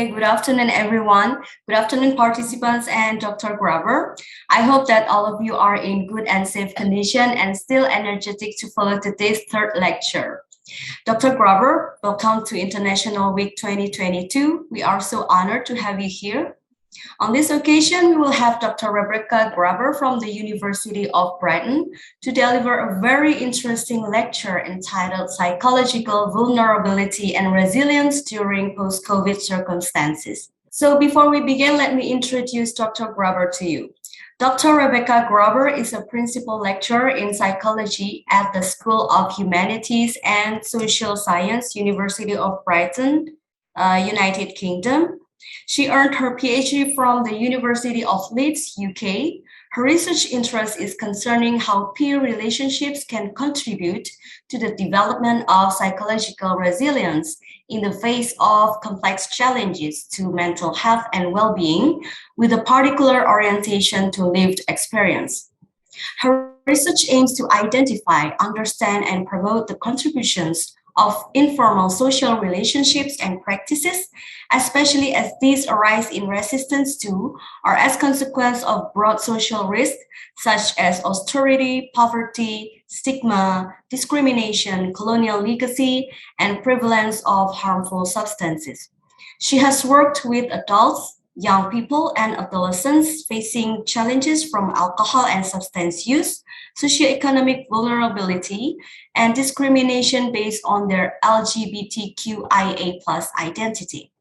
Okay, good afternoon, everyone. Good afternoon, participants and Dr. Graber. I hope that all of you are in good and safe condition and still energetic to follow today's third lecture. Dr. Graber, welcome to International Week 2022. We are so honored to have you here. On this occasion, we will have Dr. Rebecca Graber from the University of Brighton to deliver a very interesting lecture entitled Psychological Vulnerability and Resilience During Post-COVID Circumstances. So before we begin, let me introduce Dr. Graber to you. Dr. Rebecca Graber is a principal lecturer in psychology at the School of Humanities and Social Science, University of Brighton, United Kingdom. She earned her Ph.D. from the University of Leeds, UK. Her research interest is concerning how peer relationships can contribute to the development of psychological resilience in the face of complex challenges to mental health and well-being, with a particular orientation to lived experience. Her research aims to identify, understand, and promote the contributions of informal social relationships and practices, especially as these arise in resistance to or as consequence of broad social risks such as austerity, poverty, stigma, discrimination, colonial legacy, and prevalence of harmful substances. She has worked with adults, young people, and adolescents facing challenges from alcohol and substance use, socioeconomic vulnerability, and discrimination based on their LGBTQIA+ identity.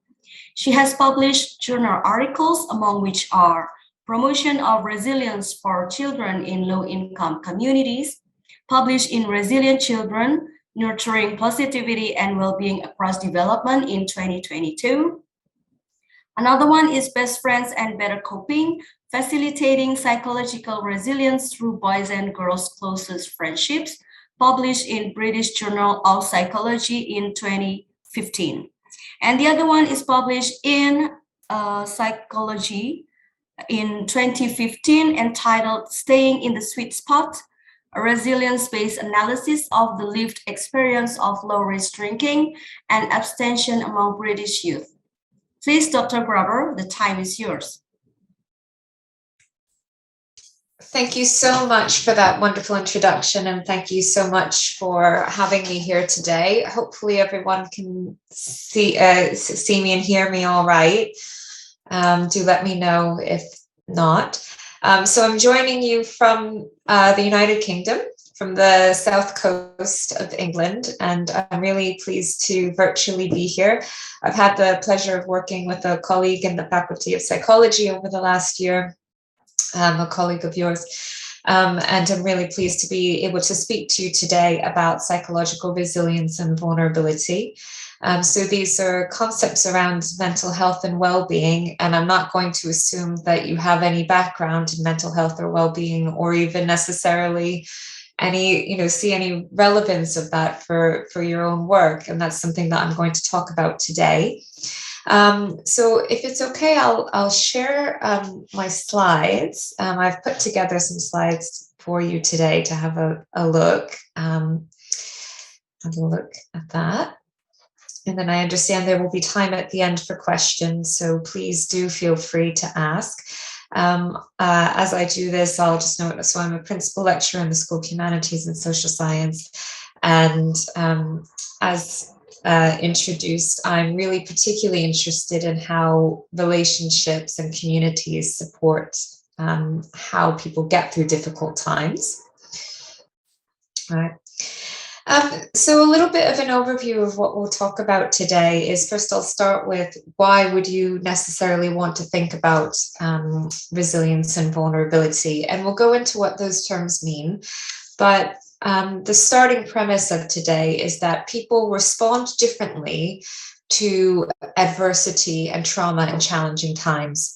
She has published journal articles, among which are Promotion of Resilience for Children in Low-Income Communities, published in Resilient Children, Nurturing Positivity and Wellbeing Across Development in 2022. Another one is Best Friends and Better Coping, Facilitating Psychological Resilience Through Boys and Girls Closest Friendships, published in British Journal of Psychology in 2015. And the other one is published in Psychology in 2015, entitled Staying in the Sweet Spot, a resilience-based analysis of the lived experience of low-risk drinking and abstention among British youth. Please, Dr. Graber, the time is yours. Thank you so much for that wonderful introduction, and thank you so much for having me here today. Hopefully everyone can see me and hear me all right. Do let me know if not. So I'm joining you from the United Kingdom, from the south coast of England, and I'm really pleased to virtually be here. I've had the pleasure of working with a colleague in the Faculty of Psychology over the last year, a colleague of yours, and I'm really pleased to be able to speak to you today about psychological resilience and vulnerability. So these are concepts around mental health and well-being, and I'm not going to assume that you have any background in mental health or well-being, or even necessarily see any relevance of that for your own work. And that's something that I'm going to talk about today. So if it's okay, I'll share my slides. I've put together some slides for you today to have a look. Have a look at that. And then I understand there will be time at the end for questions, so please do feel free to ask. As I do this, I'll just note, so I'm a principal lecturer in the School of Humanities and Social Science, and as introduced, I'm really particularly interested in how relationships and communities support how people get through difficult times. All right. So a little bit of an overview of what we'll talk about today is, first I'll start with, why would you necessarily want to think about resilience and vulnerability? And we'll go into what those terms mean. But the starting premise of today is that people respond differently to adversity and trauma in challenging times.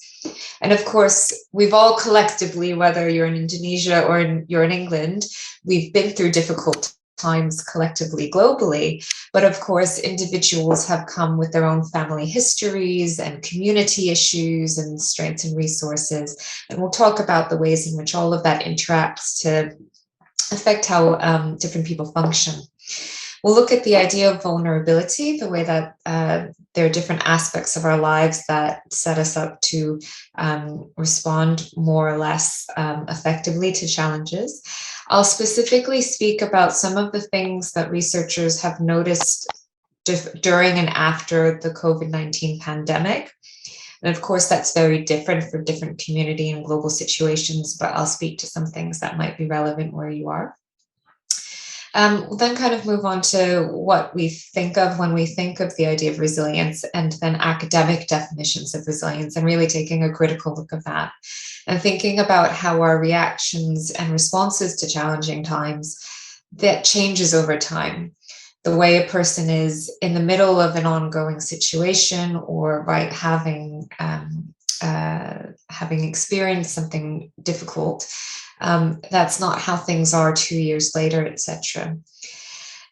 And of course, we've all collectively, whether you're in Indonesia or you're in England, we've been through difficult times collectively, globally. But of course, individuals have come with their own family histories and community issues and strengths and resources. And we'll talk about the ways in which all of that interacts to affect how different people function. We'll look at the idea of vulnerability, the way that there are different aspects of our lives that set us up to respond more or less effectively to challenges. I'll specifically speak about some of the things that researchers have noticed during and after the COVID-19 pandemic. And of course, that's very different for different community and global situations, but I'll speak to some things that might be relevant where you are. We'll then kind of move on to what we think of when we think of the idea of resilience, and then academic definitions of resilience, and really taking a critical look at that and thinking about how our reactions and responses to challenging times that changes over time. The way a person is in the middle of an ongoing situation, or having experienced something difficult, that's not how things are 2 years later, etc.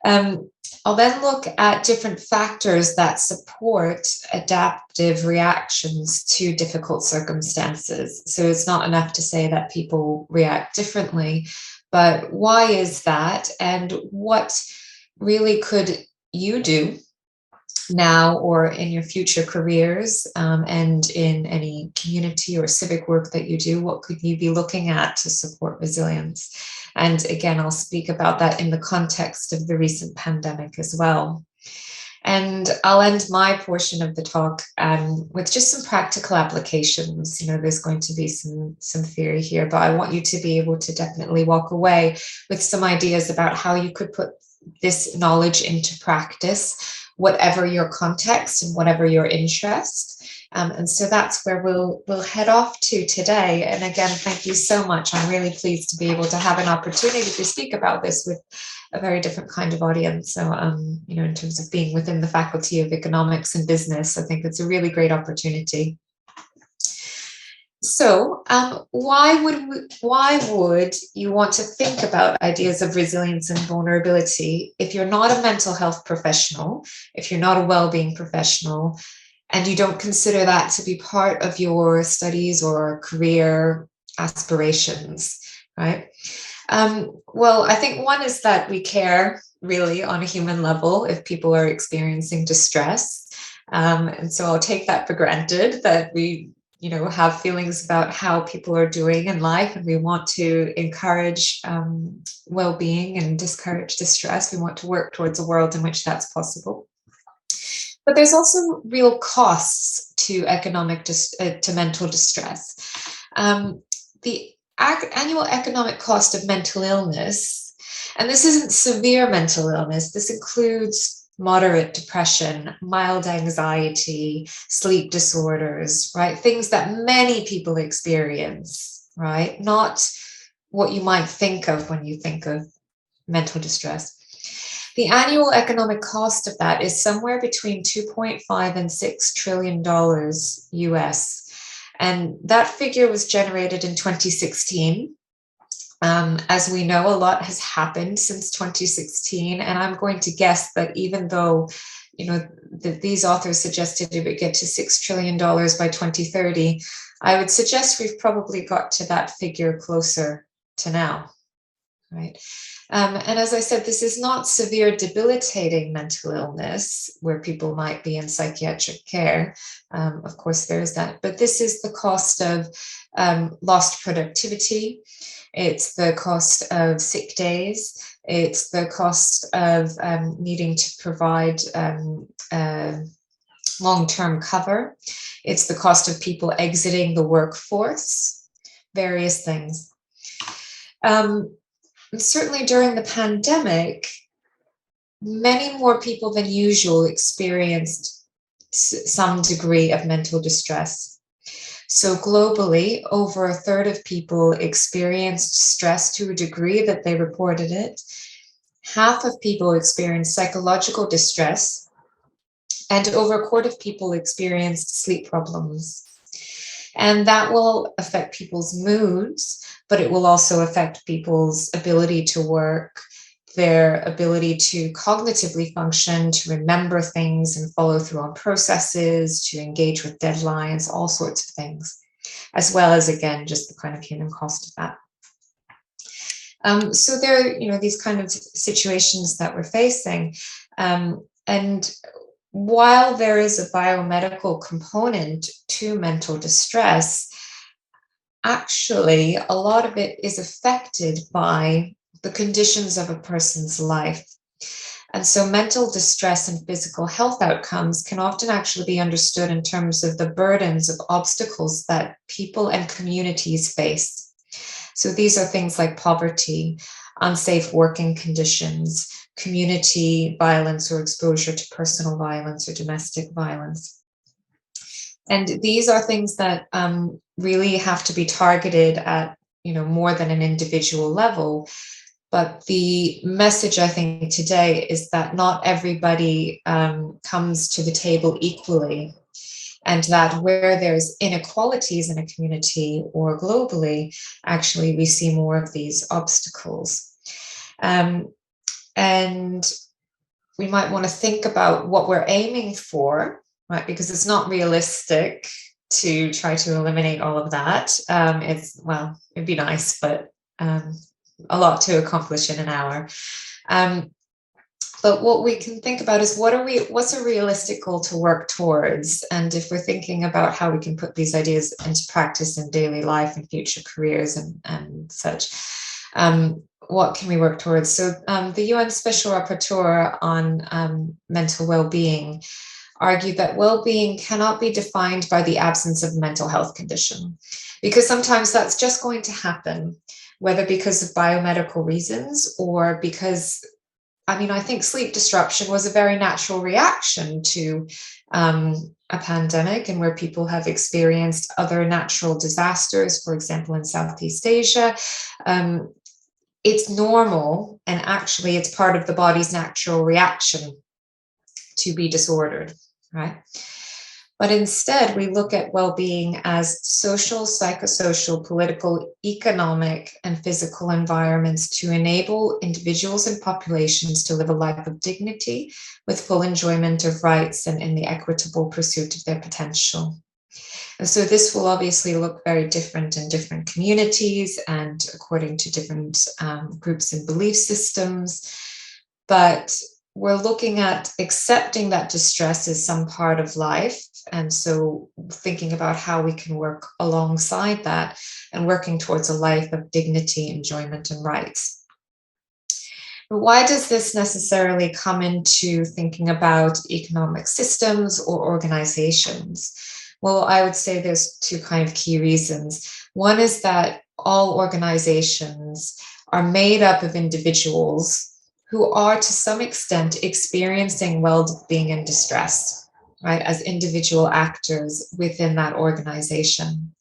I'll then look at different factors that support adaptive reactions to difficult circumstances. So it's not enough to say that people react differently, but why is that, and what really could you do now or in your future careers, and in any community or civic work that you do? What could you be looking at to support resilience? And again, I'll speak about that in the context of the recent pandemic as well. And I'll end my portion of the talk with just some practical applications. There's going to be some theory here, but I want you to be able to definitely walk away with some ideas about how you could put this knowledge into practice, whatever your context and whatever your interest. And so that's where we'll head off to today. And again, thank you so much. I'm really pleased to be able to have an opportunity to speak about this with a very different kind of audience. So, in terms of being within the Faculty of Economics and Business, I think it's a really great opportunity. So why would you want to think about ideas of resilience and vulnerability if you're not a mental health professional, if you're not a well-being professional, and you don't consider that to be part of your studies or career aspirations, right? Well, I think one is that we care really on a human level if people are experiencing distress. And so I'll take that for granted, that we have feelings about how people are doing in life, and we want to encourage well-being and discourage distress. We want to work towards a world in which that's possible. But there's also real costs to to mental distress. The annual economic cost of mental illness, and this isn't severe mental illness, this includes moderate depression, mild anxiety, sleep disorders, right? Things that many people experience, right? Not what you might think of when you think of mental distress. The annual economic cost of that is somewhere between $2.5 and $6 trillion US. And that figure was generated in 2016. As we know, a lot has happened since 2016, and I'm going to guess that even though, these authors suggested it would get to $6 trillion by 2030, I would suggest we've probably got to that figure closer to now, right? And as I said, this is not severe debilitating mental illness where people might be in psychiatric care. Of course, there's that, but this is the cost of lost productivity. It's the cost of sick days. It's the cost of needing to provide long-term cover. It's the cost of people exiting the workforce, various things. Certainly during the pandemic, many more people than usual experienced some degree of mental distress. So globally, over a third of people experienced stress to a degree that they reported it. Half of people experienced psychological distress, and over a quarter of people experienced sleep problems. And that will affect people's moods, but it will also affect people's ability to work, their ability to cognitively function, to remember things and follow through on processes, to engage with deadlines, all sorts of things, as well as, again, just the kind of human cost of that. So there are, these kind of situations that we're facing. And while there is a biomedical component to mental distress, actually, a lot of it is affected by the conditions of a person's life. And so mental distress and physical health outcomes can often actually be understood in terms of the burdens of obstacles that people and communities face. So these are things like poverty, unsafe working conditions, community violence or exposure to personal violence or domestic violence. And these are things that really have to be targeted at, more than an individual level. But the message, I think, today is that not everybody comes to the table equally, and that where there's inequalities in a community or globally, actually we see more of these obstacles. And we might want to think about what we're aiming for, right? Because it's not realistic to try to eliminate all of that. It'd be nice, but a lot to accomplish in an hour. But what we can think about is what's a realistic goal to work towards? And if we're thinking about how we can put these ideas into practice in daily life and future careers and such, what can we work towards? So the UN Special Rapporteur on mental well-being argued that well-being cannot be defined by the absence of mental health condition, because sometimes that's just going to happen, whether because of biomedical reasons or because, I think sleep disruption was a very natural reaction to a pandemic, and where people have experienced other natural disasters, for example, in Southeast Asia. It's normal, and actually it's part of the body's natural reaction to be disordered, right? But instead, we look at well-being as social, psychosocial, political, economic, and physical environments to enable individuals and populations to live a life of dignity with full enjoyment of rights and in the equitable pursuit of their potential. And so this will obviously look very different in different communities and according to different groups and belief systems. But we're looking at accepting that distress is some part of life. And so thinking about how we can work alongside that and working towards a life of dignity, enjoyment, and rights. But why does this necessarily come into thinking about economic systems or organizations? Well, I would say there's two kind of key reasons. One is that all organizations are made up of individuals who are to some extent experiencing well-being and distress, right, as individual actors within that organization.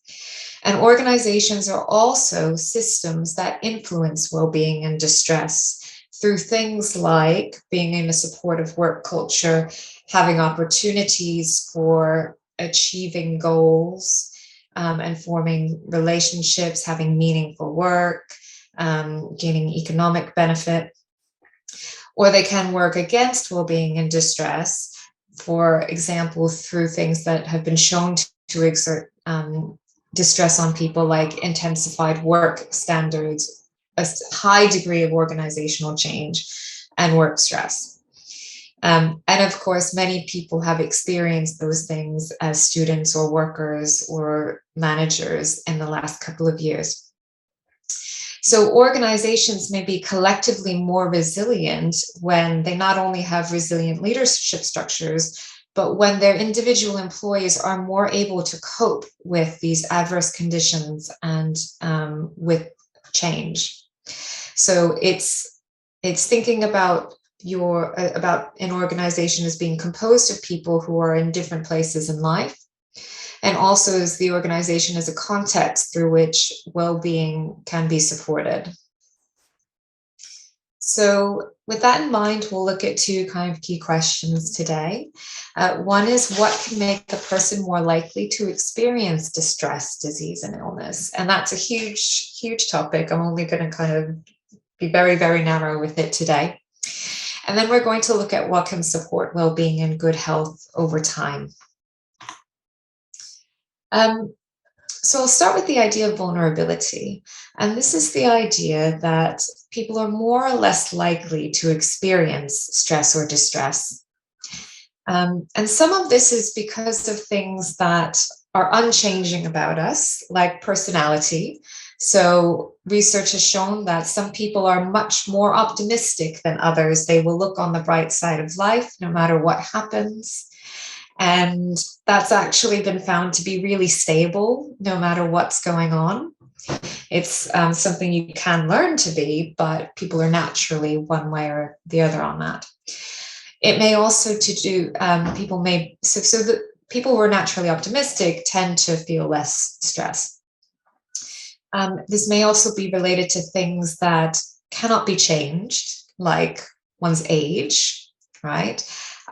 And organizations are also systems that influence well-being and distress through things like being in a supportive work culture, having opportunities for achieving goals, and forming relationships, having meaningful work, gaining economic benefit. Or they can work against well-being and distress, for example, through things that have been shown to exert distress on people, like intensified work standards, a high degree of organizational change, and work stress. And of course, many people have experienced those things as students or workers or managers in the last couple of years. So organizations may be collectively more resilient when they not only have resilient leadership structures, but when their individual employees are more able to cope with these adverse conditions and with change. So it's thinking about an organization as being composed of people who are in different places in life, and also as the organization as a context through which well-being can be supported. So with that in mind, we'll look at two kind of key questions today. One is, what can make a person more likely to experience distress, disease, and illness? And that's a huge, huge topic. I'm only going to kind of be very, very narrow with it today. And then we're going to look at what can support well-being and good health over time. So I'll start with the idea of vulnerability. And this is the idea that people are more or less likely to experience stress or distress. And some of this is because of things that are unchanging about us, like personality. So research has shown that some people are much more optimistic than others. They will look on the bright side of life no matter what happens. And that's actually been found to be really stable no matter what's going on. It's something you can learn to be, but people are naturally one way or the other on that. It may also so the people who are naturally optimistic tend to feel less stress. This may also be related to things that cannot be changed, like one's age, right?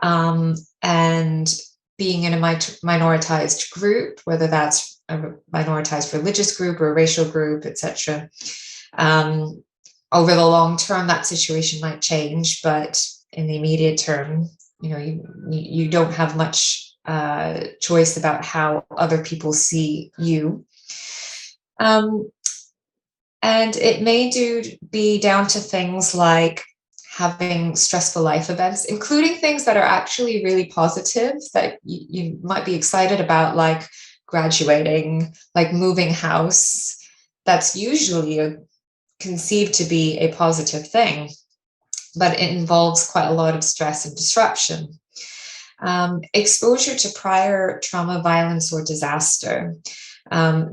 And being in a minoritized group, whether that's a minoritized religious group or a racial group, etc. Over the long term, that situation might change, but in the immediate term, you don't have much choice about how other people see you. And it may be down to things like having stressful life events, including things that are actually really positive that you might be excited about, like graduating, like moving house. That's usually conceived to be a positive thing, but it involves quite a lot of stress and disruption. Exposure to prior trauma, violence, or disaster.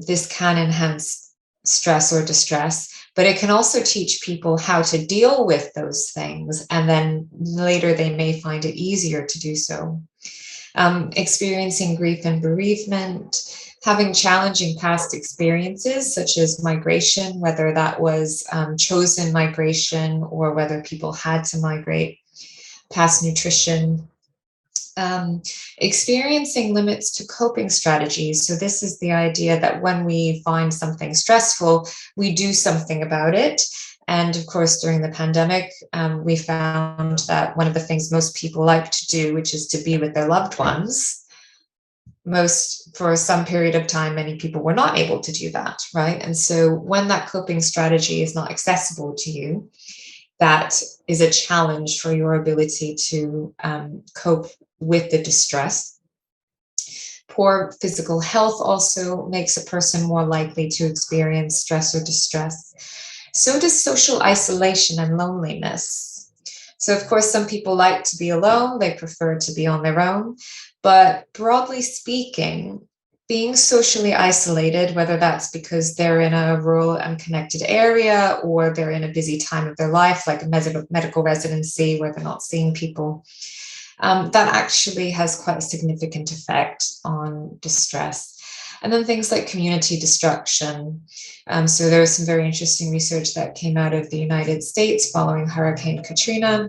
This can enhance stress or distress, but it can also teach people how to deal with those things, and then later they may find it easier to do so. Experiencing grief and bereavement, having challenging past experiences such as migration, whether that was chosen migration or whether people had to migrate, past nutrition, experiencing limits to coping strategies. So this is the idea that when we find something stressful, we do something about it. And of course, during the pandemic, we found that one of the things most people like to do, which is to be with their loved ones, for some period of time, many people were not able to do that, right? And so when that coping strategy is not accessible to you, that is a challenge for your ability to cope with the distress. Poor physical health also makes a person more likely to experience stress or distress. So does social isolation and loneliness. So of course, some people like to be alone, they prefer to be on their own, but broadly speaking, being socially isolated, whether that's because they're in a rural, unconnected area or they're in a busy time of their life, like a medical residency where they're not seeing people, that actually has quite a significant effect on distress. And then things like community destruction. So there was some very interesting research that came out of the United States following Hurricane Katrina,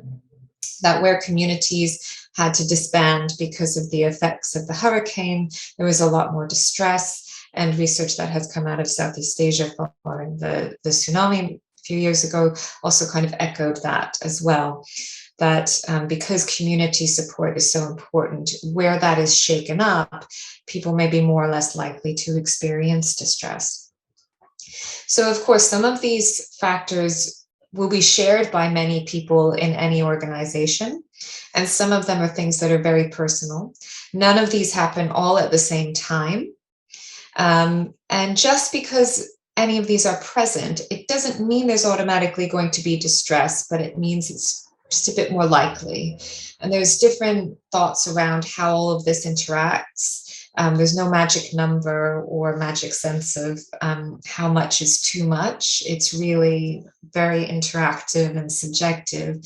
that where communities had to disband because of the effects of the hurricane, there was a lot more distress. And research that has come out of Southeast Asia following the tsunami a few years ago also kind of echoed that as well. That because community support is so important, where that is shaken up, people may be more or less likely to experience distress. So, of course, some of these factors will be shared by many people in any organization, and some of them are things that are very personal. None of these happen all at the same time. And just because any of these are present, it doesn't mean there's automatically going to be distress, but it means it's just a bit more likely. And there's different thoughts around how all of this interacts. There's no magic number or magic sense of how much is too much. It's really very interactive and subjective.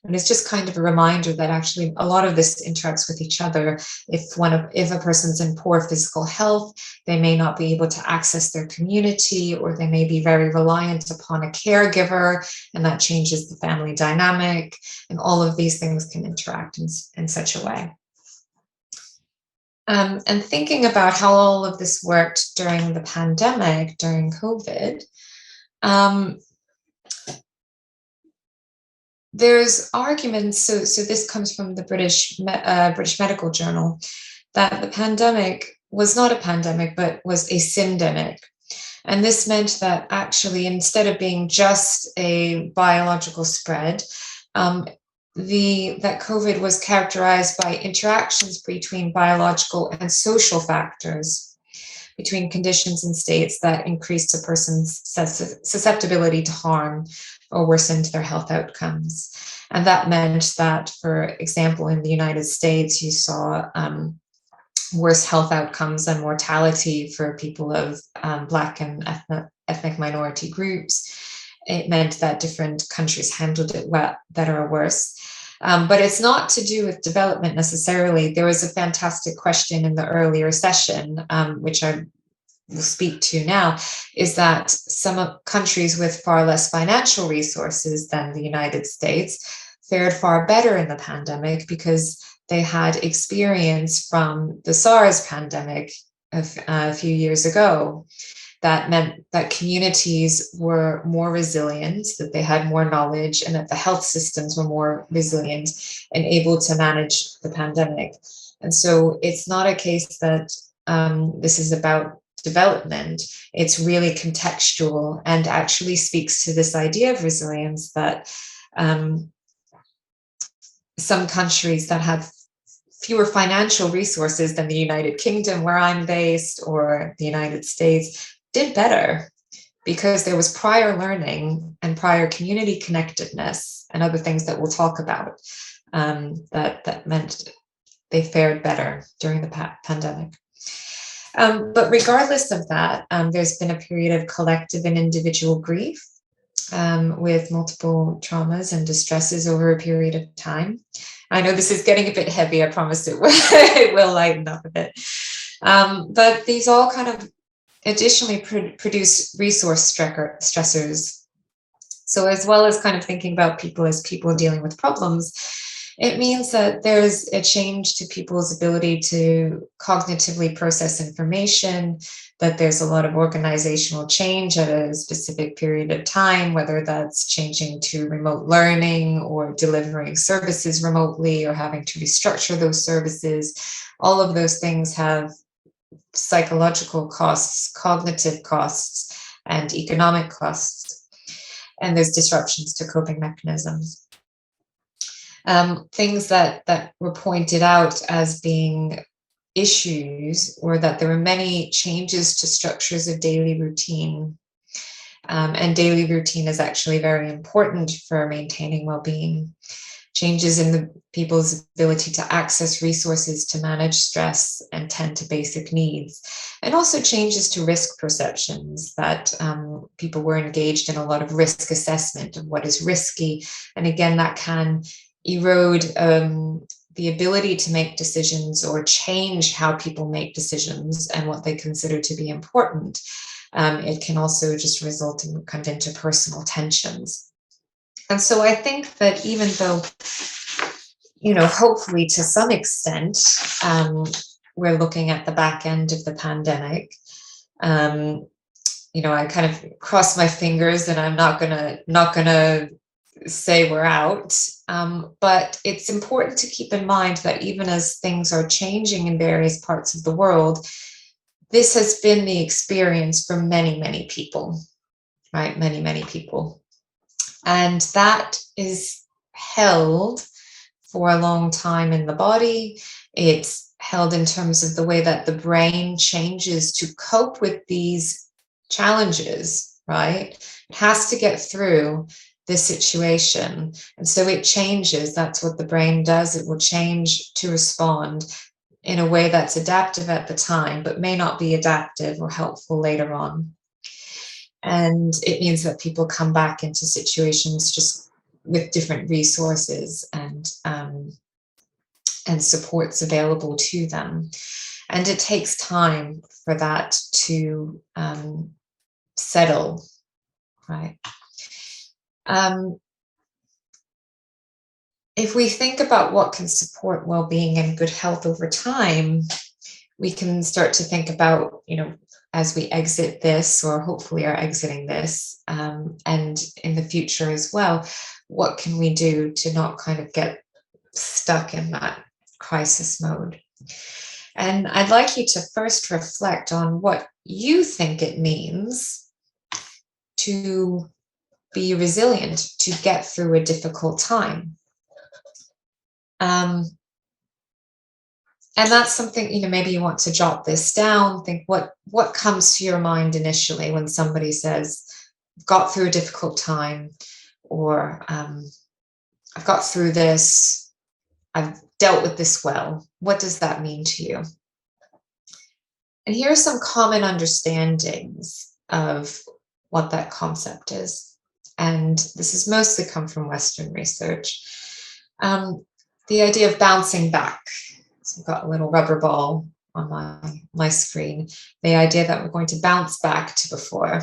And it's just kind of a reminder that actually a lot of this interacts with each other. If a person's in poor physical health, they may not be able to access their community, or they may be very reliant upon a caregiver, and that changes the family dynamic. And all of these things can interact in such a way. And thinking about how all of this worked during the pandemic, during COVID, there's arguments, so this comes from the British Medical Journal, that the pandemic was not a pandemic, but was a syndemic. And this meant that actually, instead of being just a biological spread, that COVID was characterized by interactions between biological and social factors, between conditions and states that increased a person's susceptibility to harm or worsened their health outcomes. And that meant that, for example, in the United States, you saw worse health outcomes and mortality for people of Black and ethnic minority groups. It meant that different countries handled it better or worse. But it's not to do with development necessarily. There was a fantastic question in the earlier session, which I will speak to now, is that some countries with far less financial resources than the United States fared far better in the pandemic because they had experience from the SARS pandemic a few years ago. That meant that communities were more resilient, that they had more knowledge, and that the health systems were more resilient and able to manage the pandemic. And so it's not a case that this is about development. It's really contextual and actually speaks to this idea of resilience, that some countries that have fewer financial resources than the United Kingdom, where I'm based, or the United States, did better because there was prior learning and prior community connectedness and other things that we'll talk about that meant they fared better during the pandemic. But regardless of that, there's been a period of collective and individual grief with multiple traumas and distresses over a period of time. I know this is getting a bit heavy. I promise it will, it will lighten up a bit. But these all kind of additionally produce resource stressors. So as well as kind of thinking about people as people dealing with problems, it means that there's a change to people's ability to cognitively process information, that there's a lot of organizational change at a specific period of time, whether that's changing to remote learning or delivering services remotely or having to restructure those services. All of those things have psychological costs, cognitive costs, and economic costs. And there's disruptions to coping mechanisms. Things that were pointed out as being issues, or that there were many changes to structures of daily routine. And daily routine is actually very important for maintaining well-being. Changes in the people's ability to access resources to manage stress and tend to basic needs. And also changes to risk perceptions, that people were engaged in a lot of risk assessment of what is risky. And again, that can erode the ability to make decisions or change how people make decisions and what they consider to be important. It can also just result in kind of interpersonal tensions. And so I think that even though, hopefully to some extent, we're looking at the back end of the pandemic, I kind of cross my fingers and I'm not gonna say we're out. But it's important to keep in mind that even as things are changing in various parts of the world, this has been the experience for many, many people, right? Many, many people. And that is held for a long time in the body. It's held in terms of the way that the brain changes to cope with these challenges, right? It has to get through this situation. And so it changes. That's what the brain does. It will change to respond in a way that's adaptive at the time, but may not be adaptive or helpful later on. And it means that people come back into situations just with different resources and supports available to them. And it takes time for that to settle, right? If we think about what can support well-being and good health over time, we can start to think about, as we exit this, or hopefully are exiting this, and in the future as well, what can we do to not kind of get stuck in that crisis mode? And I'd like you to first reflect on what you think it means to be resilient, to get through a difficult time. And that's something, maybe you want to jot this down, think what comes to your mind initially when somebody says, I've got through a difficult time, or I've got through this, I've dealt with this well. What does that mean to you? And here are some common understandings of what that concept is. And this has mostly come from Western research. The idea of bouncing back. So I've got a little rubber ball on my screen. The idea that we're going to bounce back to before.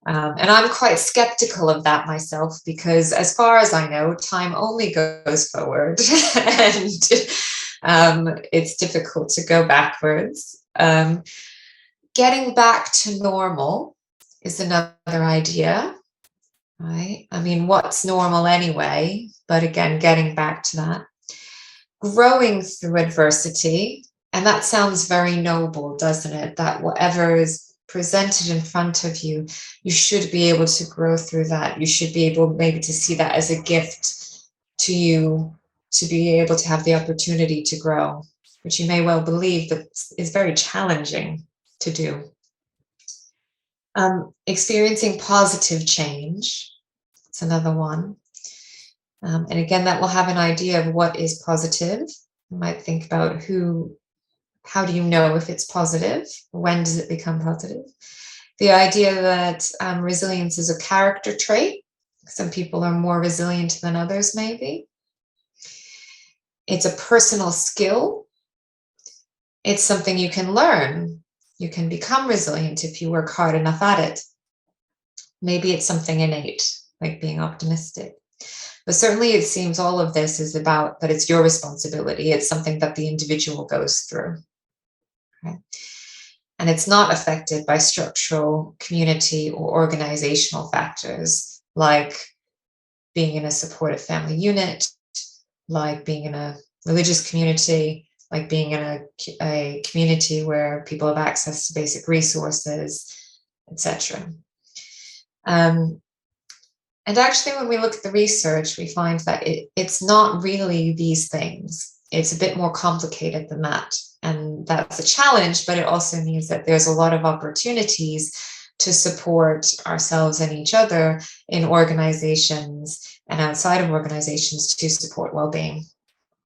And I'm quite skeptical of that myself, because as far as I know, time only goes forward, and it's difficult to go backwards. Getting back to normal is another idea, right? I mean, what's normal anyway? But again, getting back to that. Growing through adversity, and that sounds very noble, doesn't it? That whatever is presented in front of you, you should be able to grow through that. You should be able maybe to see that as a gift to you, to be able to have the opportunity to grow, which you may well believe that is very challenging to do. Experiencing positive change, it's another one. And again, that will have an idea of what is positive. You might think about how do you know if it's positive? When does it become positive? The idea that resilience is a character trait. Some people are more resilient than others, maybe. It's a personal skill. It's something you can learn. You can become resilient if you work hard enough at it. Maybe it's something innate, like being optimistic. But certainly it seems all of this is about that it's your responsibility. It's something that the individual goes through. Okay? And it's not affected by structural, community, or organizational factors like being in a supportive family unit, like being in a religious community, like being in a community where people have access to basic resources, etc. And actually, when we look at the research, we find that it's not really these things. It's a bit more complicated than that. And that's a challenge, but it also means that there's a lot of opportunities to support ourselves and each other in organizations and outside of organizations to support well-being.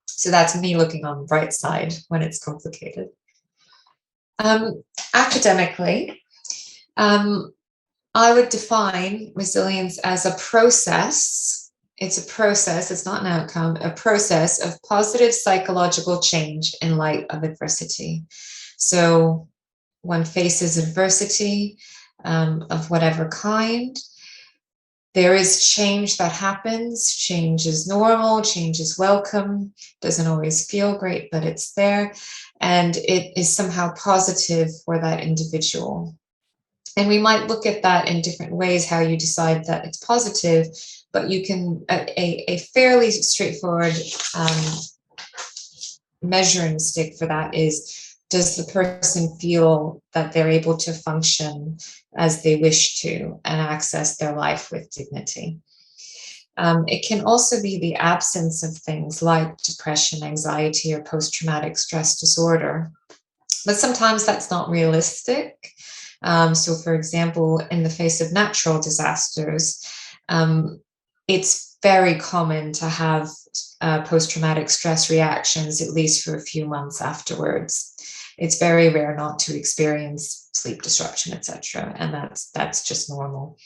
So that's me looking on the bright side when it's complicated. Academically, I would define resilience as a process. It's a process, it's not an outcome, a process of positive psychological change in light of adversity. So one faces adversity of whatever kind, there is change that happens. Change is normal, change is welcome, doesn't always feel great, but it's there. And it is somehow positive for that individual. And we might look at that in different ways, how you decide that it's positive, but you can, a fairly straightforward measuring stick for that is, does the person feel that they're able to function as they wish to and access their life with dignity? It can also be the absence of things like depression, anxiety, or post-traumatic stress disorder. But sometimes that's not realistic. So for example, in the face of natural disasters, it's very common to have post-traumatic stress reactions, at least for a few months afterwards. It's very rare not to experience sleep disruption, etc., and that's just normal.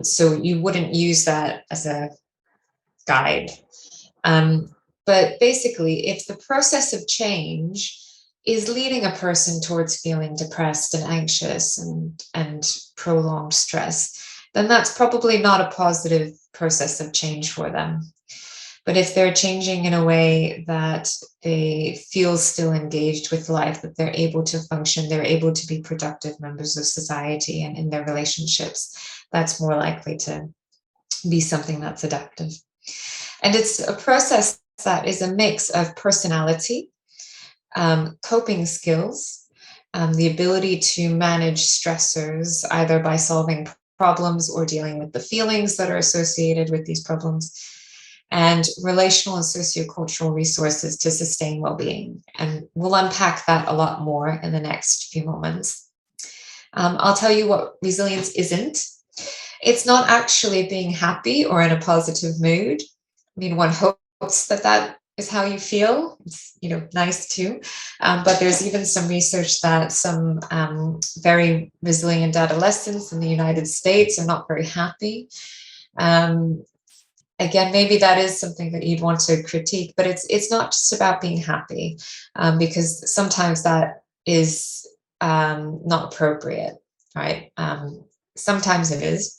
So you wouldn't use that as a guide. But basically, if the process of change is leading a person towards feeling depressed and anxious and prolonged stress, then that's probably not a positive process of change for them. But if they're changing in a way that they feel still engaged with life, that they're able to function, they're able to be productive members of society and in their relationships, that's more likely to be something that's adaptive. And it's a process that is a mix of personality, coping skills, the ability to manage stressors, either by solving problems or dealing with the feelings that are associated with these problems, and relational and sociocultural resources to sustain well-being. And we'll unpack that a lot more in the next few moments. I'll tell you what resilience isn't. It's not actually being happy or in a positive mood. I mean, one hopes that that is how you feel. It's, nice too. But there's even some research that some very resilient adolescents in the United States are not very happy. Again, maybe that is something that you'd want to critique, but it's not just about being happy, because sometimes that is not appropriate, right? Sometimes it is.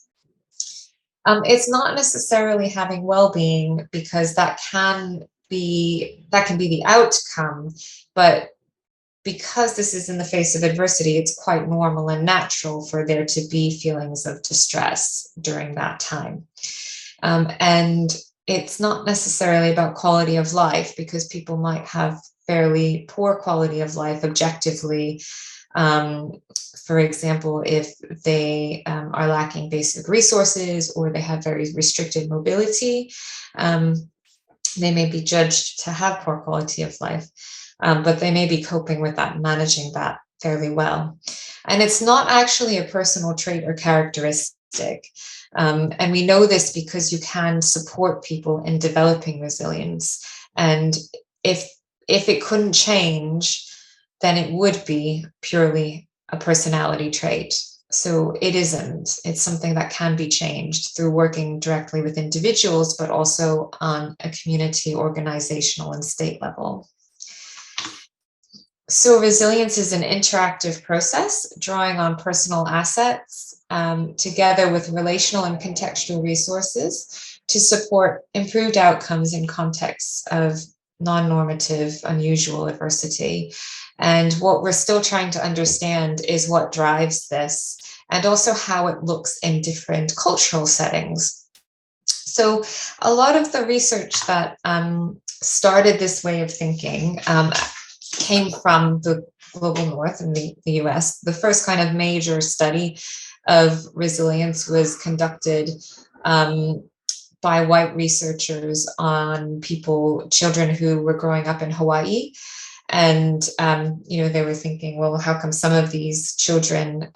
It's not necessarily having well-being, because that can be the outcome, but because this is in the face of adversity, it's quite normal and natural for there to be feelings of distress during that time. And it's not necessarily about quality of life, because people might have fairly poor quality of life objectively. For example, if they are lacking basic resources, or they have very restricted mobility, they may be judged to have poor quality of life, but they may be coping with that, managing that fairly well. And it's not actually a personal trait or characteristic. And we know this because you can support people in developing resilience. And if it couldn't change, then it would be purely a personality trait. So it isn't. It's something that can be changed through working directly with individuals, but also on a community, organizational, and state level. So resilience is an interactive process, drawing on personal assets together with relational and contextual resources to support improved outcomes in contexts of non-normative, unusual adversity. And what we're still trying to understand is what drives this, and also how it looks in different cultural settings. So a lot of the research that started this way of thinking came from the global north in the US. The first kind of major study of resilience was conducted by white researchers on children who were growing up in Hawaii. And, they were thinking, well, how come some of these children,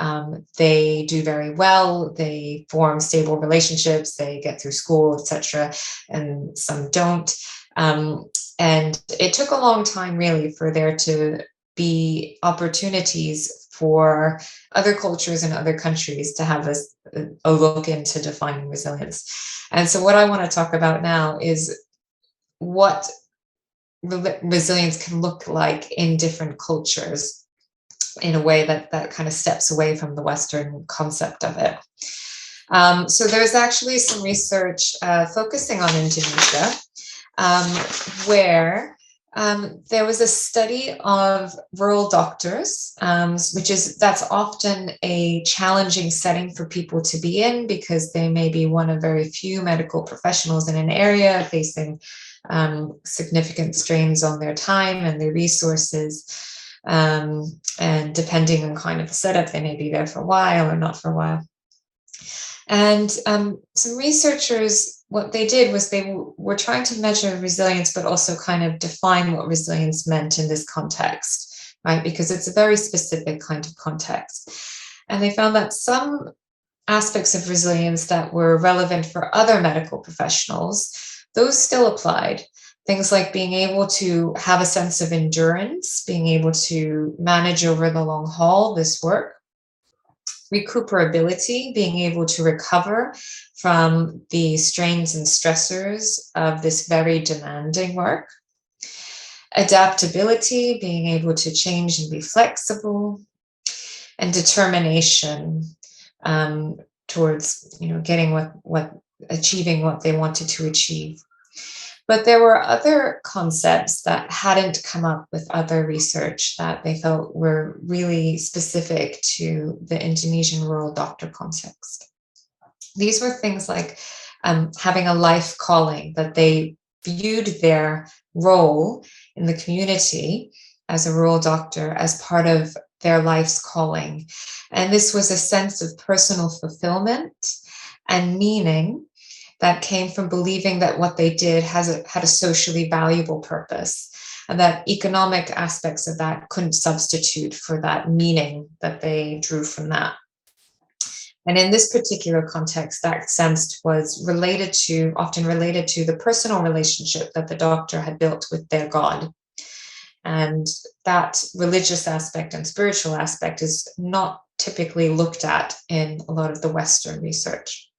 they do very well, they form stable relationships, they get through school, etc., and some don't. And it took a long time, really, for there to be opportunities for other cultures and other countries to have a look into defining resilience. And so what I want to talk about now is what resilience can look like in different cultures in a way that kind of steps away from the Western concept of it. So there's actually some research focusing on Indonesia, where there was a study of rural doctors, that's often a challenging setting for people to be in, because they may be one of very few medical professionals in an area facing significant strains on their time and their resources. And depending on kind of the setup, they may be there for a while or not for a while. And some researchers, what they did was they were trying to measure resilience, but also kind of define what resilience meant in this context, right? Because it's a very specific kind of context. And they found that some aspects of resilience that were relevant for other medical professionals, those still applied. Things like being able to have a sense of endurance, being able to manage over the long haul this work, recuperability, being able to recover from the strains and stressors of this very demanding work, adaptability, being able to change and be flexible, and determination towards getting achieving what they wanted to achieve. But there were other concepts that hadn't come up with other research that they felt were really specific to the Indonesian rural doctor context. These were things like having a life calling, that they viewed their role in the community as a rural doctor as part of their life's calling. And this was a sense of personal fulfillment and meaning that came from believing that what they did had a socially valuable purpose, and that economic aspects of that couldn't substitute for that meaning that they drew from that. And in this particular context, that sense was often related to the personal relationship that the doctor had built with their God. And that religious aspect and spiritual aspect is not typically looked at in a lot of the Western research.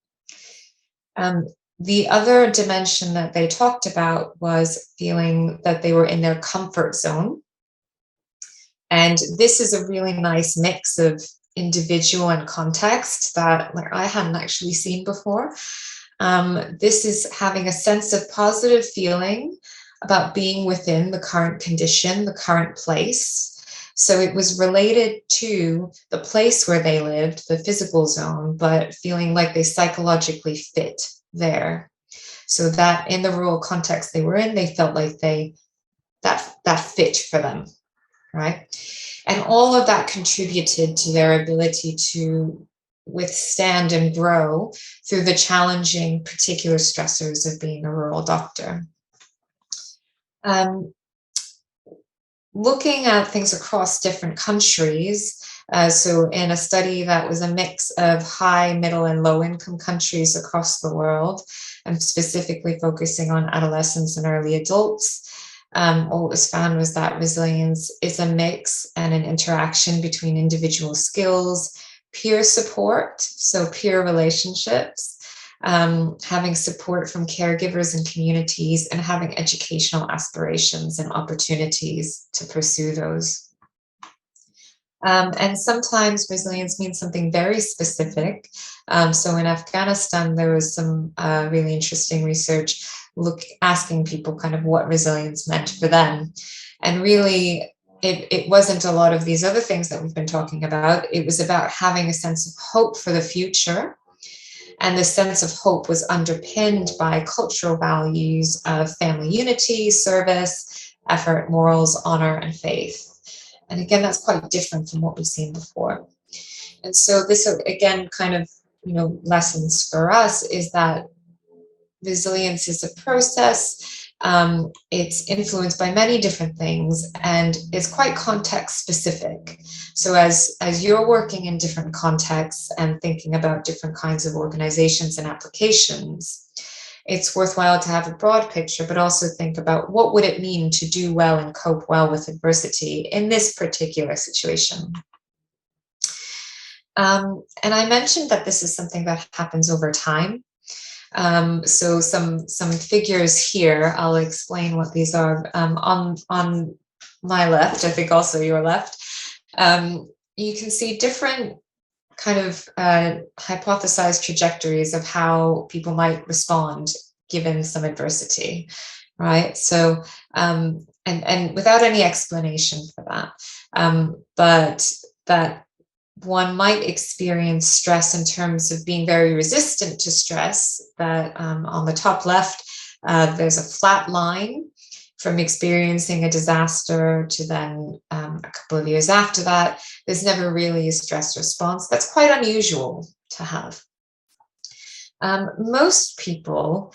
The other dimension that they talked about was feeling that they were in their comfort zone. And this is a really nice mix of individual and context that I hadn't actually seen before. This is having a sense of positive feeling about being within the current condition, the current place. So it was related to the place where they lived, the physical zone, but feeling like they psychologically fit there. So that in the rural context they were in, they felt like that fit for them, right? And all of that contributed to their ability to withstand and grow through the challenging particular stressors of being a rural doctor. Looking at things across different countries, so in a study that was a mix of high, middle, and low income countries across the world, and specifically focusing on adolescents and early adults, what was found was that resilience is a mix and an interaction between individual skills, peer support, so peer relationships, having support from caregivers and communities, and having educational aspirations and opportunities to pursue those. And sometimes resilience means something very specific. So in Afghanistan, there was some really interesting research asking people kind of what resilience meant for them. And really, it wasn't a lot of these other things that we've been talking about. It was about having a sense of hope for the future. And the sense of hope was underpinned by cultural values of family unity, service, effort, morals, honor, and faith. And again, that's quite different from what we've seen before. And so this, again, kind of, lessons for us is that resilience is a process. It's influenced by many different things and is quite context specific. So as you're working in different contexts and thinking about different kinds of organizations and applications, it's worthwhile to have a broad picture, but also think about what would it mean to do well and cope well with adversity in this particular situation. And I mentioned that this is something that happens over time. So some figures here, I'll explain what these are. On my left, I think also your left, you can see different kind of hypothesized trajectories of how people might respond given some adversity, right? So, and without any explanation for that, but that one might experience stress in terms of being very resistant to stress, that on the top left, there's a flat line from experiencing a disaster to then a couple of years after that, there's never really a stress response. That's quite unusual to have. Most people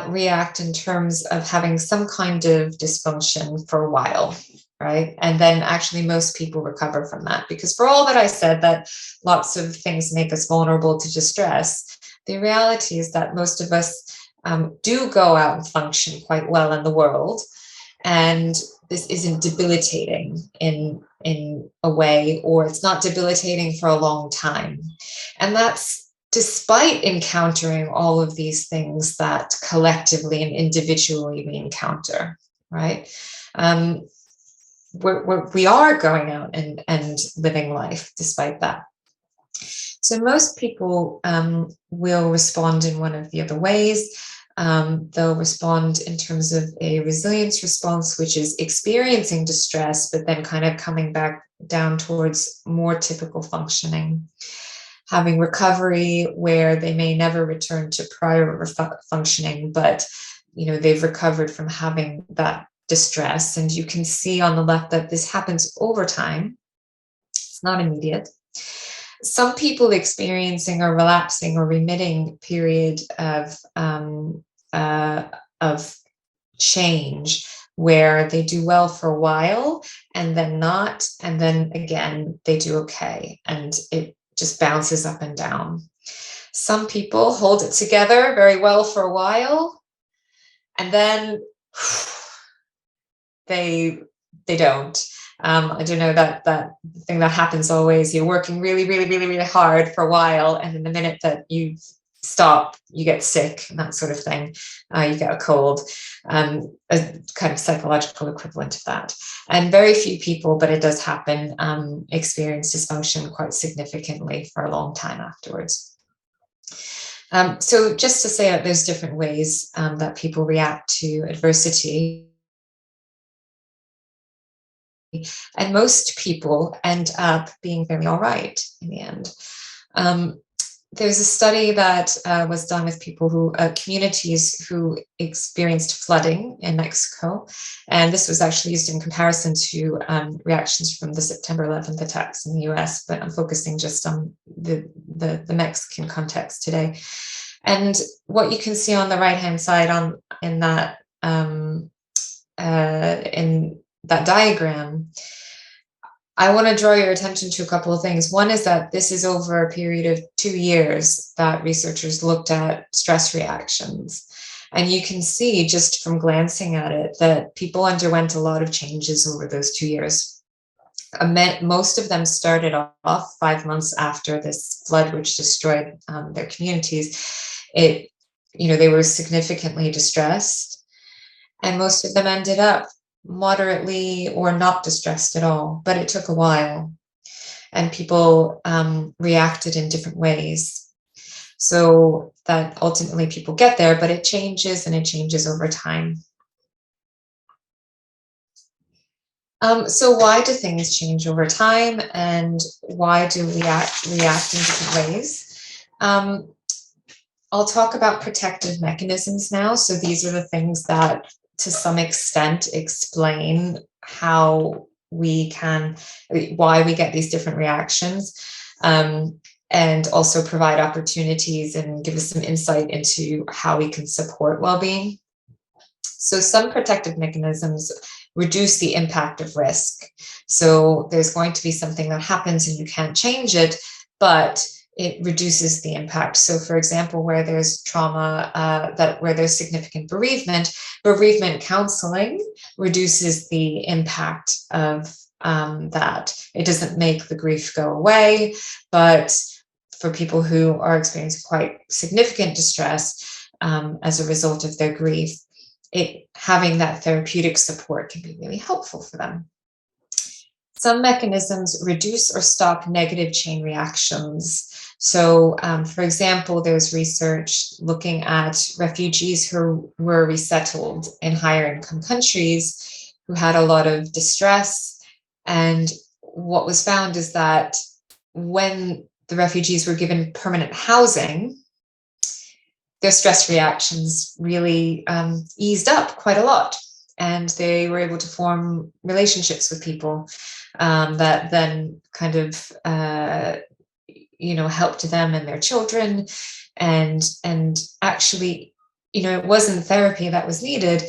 react in terms of having some kind of dysfunction for a while, right? And then actually most people recover from that, because for all that I said that lots of things make us vulnerable to distress, the reality is that most of us do go out and function quite well in the world. And this isn't debilitating in a way, or it's not debilitating for a long time. And that's despite encountering all of these things that collectively and individually we encounter, right? We are going out and living life despite that. So most people will respond in one of the other ways. They'll respond in terms of a resilience response, which is experiencing distress, but then kind of coming back down towards more typical functioning. Having recovery where they may never return to prior functioning, but they've recovered from having that distress. And you can see on the left that this happens over time. It's not immediate. Some people experiencing a relapsing or remitting period of change, where they do well for a while and then not, and then again they do okay, and it just bounces up and down. Some people hold it together very well for a while, and then they don't. I don't know, that thing that happens always. You're working really, really, really, really hard for a while, and then the minute that you stop, you get sick, and that sort of thing. You get a cold, a kind of psychological equivalent of that. And very few people, but it does happen, experience dysfunction quite significantly for a long time afterwards. So just to say that there's different ways that people react to adversity. And most people end up being very all right in the end. There's a study that was done with people who, communities who experienced flooding in Mexico. And this was actually used in comparison to reactions from the September 11th attacks in the US, but I'm focusing just on the Mexican context today. And what you can see on the right-hand side in that diagram, I want to draw your attention to a couple of things. One is that this is over a period of 2 years that researchers looked at stress reactions. And you can see just from glancing at it that people underwent a lot of changes over those 2 years. Most of them started off 5 months after this flood, which destroyed their communities. They were significantly distressed, and most of them ended up moderately or not distressed at all, but it took a while, and people reacted in different ways. So that ultimately people get there, but it changes, and it changes over time. So why do things change over time, and why do we react in different ways? I'll talk about protective mechanisms now. So these are the things that to some extent explain why we get these different reactions, and also provide opportunities and give us some insight into how we can support well-being. So some protective mechanisms reduce the impact of risk. So there's going to be something that happens and you can't change it, but it reduces the impact. So for example, where there's trauma, where there's significant bereavement counseling reduces the impact of that. It doesn't make the grief go away, but for people who are experiencing quite significant distress as a result of their grief, having that therapeutic support can be really helpful for them. Some mechanisms reduce or stop negative chain reactions. So, for example, there's research looking at refugees who were resettled in higher income countries who had a lot of distress. And what was found is that when the refugees were given permanent housing, their stress reactions really eased up quite a lot. And they were able to form relationships with people that then kind of helped them and their children, and actually, it wasn't therapy that was needed.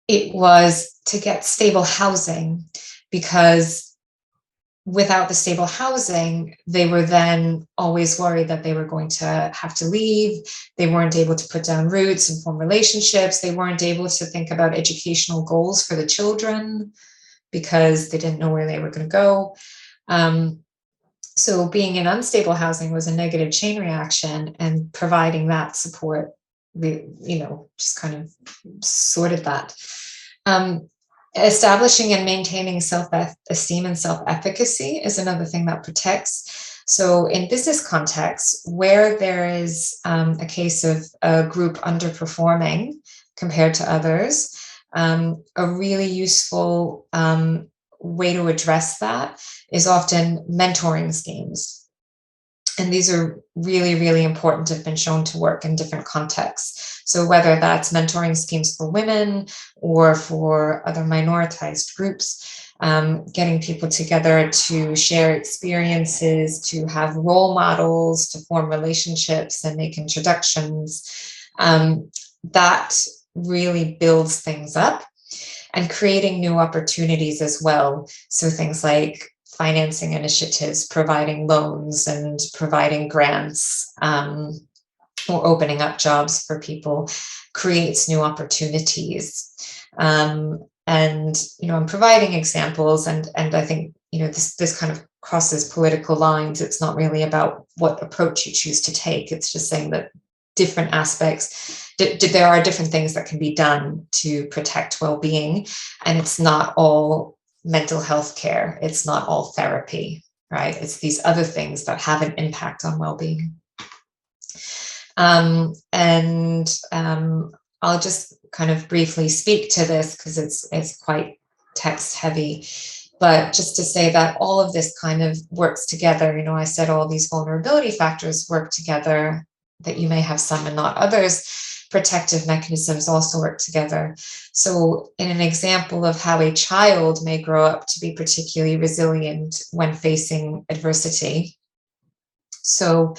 It was to get stable housing, because without the stable housing, they were then always worried that they were going to have to leave. They weren't able to put down roots and form relationships. They weren't able to think about educational goals for the children because they didn't know where they were going to go. So being in unstable housing was a negative chain reaction, and providing that support, just kind of sorted that. Establishing and maintaining self-esteem and self-efficacy is another thing that protects. So in business contexts, where there is a case of a group underperforming compared to others, a really useful way to address that is often mentoring schemes. And these are really, really important, have been shown to work in different contexts. So whether that's mentoring schemes for women or for other minoritized groups, getting people together to share experiences, to have role models, to form relationships and make introductions, that really builds things up, and creating new opportunities as well. So things like financing initiatives, providing loans and providing grants, or opening up jobs for people creates new opportunities. And, I'm providing examples, and I think, this kind of crosses political lines. It's not really about what approach you choose to take. It's just saying that different aspects, there are different things that can be done to protect well-being, and it's not all mental health care. It's not all therapy, right? It's these other things that have an impact on well-being. I'll just kind of briefly speak to this because it's quite text heavy, but just to say that all of this kind of works together. I said all these vulnerability factors work together, that you may have some and not others. Protective mechanisms also work together. So in an example of how a child may grow up to be particularly resilient when facing adversity. So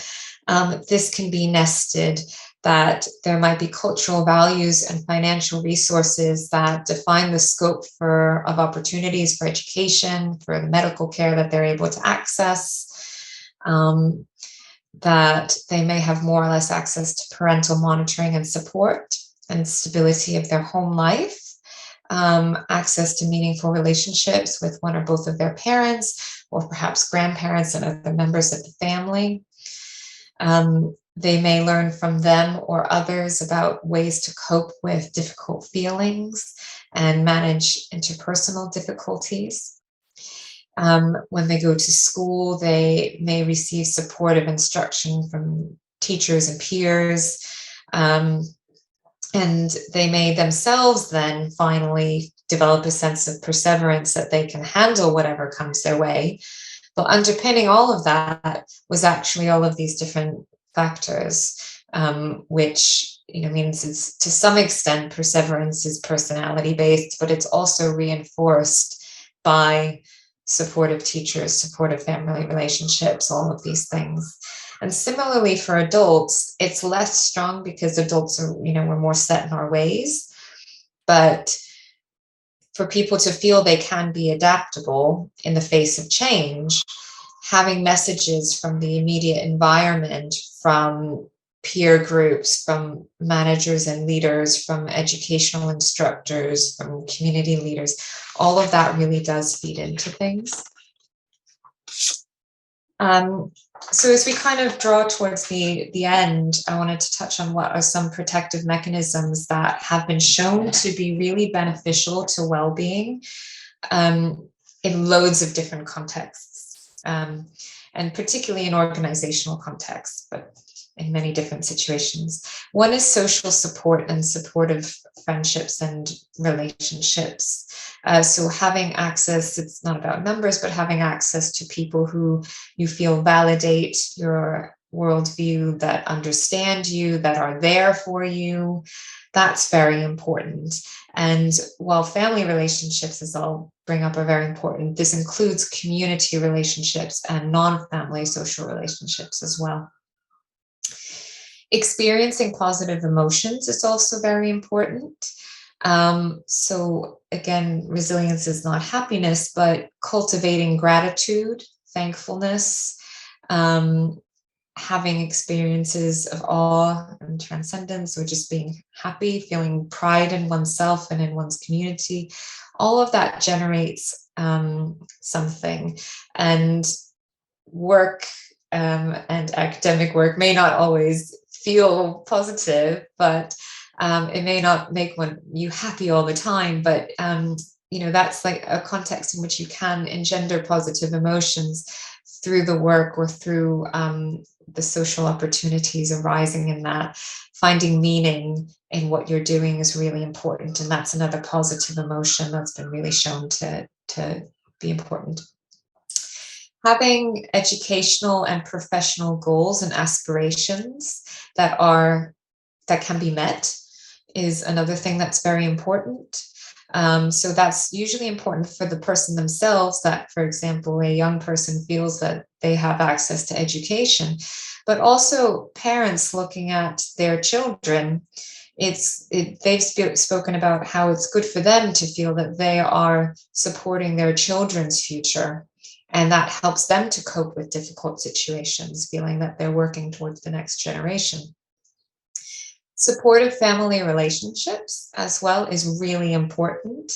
this can be nested, that there might be cultural values and financial resources that define the scope of opportunities for education, for the medical care that they're able to access, that they may have more or less access to parental monitoring and support and stability of their home life, access to meaningful relationships with one or both of their parents, or perhaps grandparents and other members of the family. They may learn from them or others about ways to cope with difficult feelings and manage interpersonal difficulties. When they go to school, they may receive supportive instruction from teachers and peers, and they may themselves then finally develop a sense of perseverance, that they can handle whatever comes their way. But underpinning all of that was actually all of these different factors, which means it's, to some extent, perseverance is personality based, but it's also reinforced by supportive teachers, supportive family relationships, all of these things. And similarly for adults, it's less strong because adults are, we're more set in our ways. But for people to feel they can be adaptable in the face of change, having messages from the immediate environment, from peer groups, from managers and leaders, from educational instructors, from community leaders, all of that really does feed into things. So as we kind of draw towards the end, I wanted to touch on what are some protective mechanisms that have been shown to be really beneficial to well-being in loads of different contexts, and particularly in organizational contexts, but in many different situations. One is social support and supportive friendships and relationships. So having access, it's not about numbers, but having access to people who you feel validate your worldview, that understand you, that are there for you, that's very important. And while family relationships, as I'll bring up, are very important, this includes community relationships and non-family social relationships as well. Experiencing positive emotions is also very important. So again, resilience is not happiness, but cultivating gratitude, thankfulness, having experiences of awe and transcendence, or just being happy, feeling pride in oneself and in one's community, all of that generates something. And work and academic work may not always feel positive, but it may not make you happy all the time, but that's like a context in which you can engender positive emotions through the work or through the social opportunities arising in that. Finding meaning in what you're doing is really important, and that's another positive emotion that's been really shown to be important. Having educational and professional goals and aspirations that can be met is another thing that's very important. So that's usually important for the person themselves, that, for example, a young person feels that they have access to education, but also parents looking at their children. They've spoken about how it's good for them to feel that they are supporting their children's future, and that helps them to cope with difficult situations, feeling that they're working towards the next generation. Supportive family relationships as well is really important.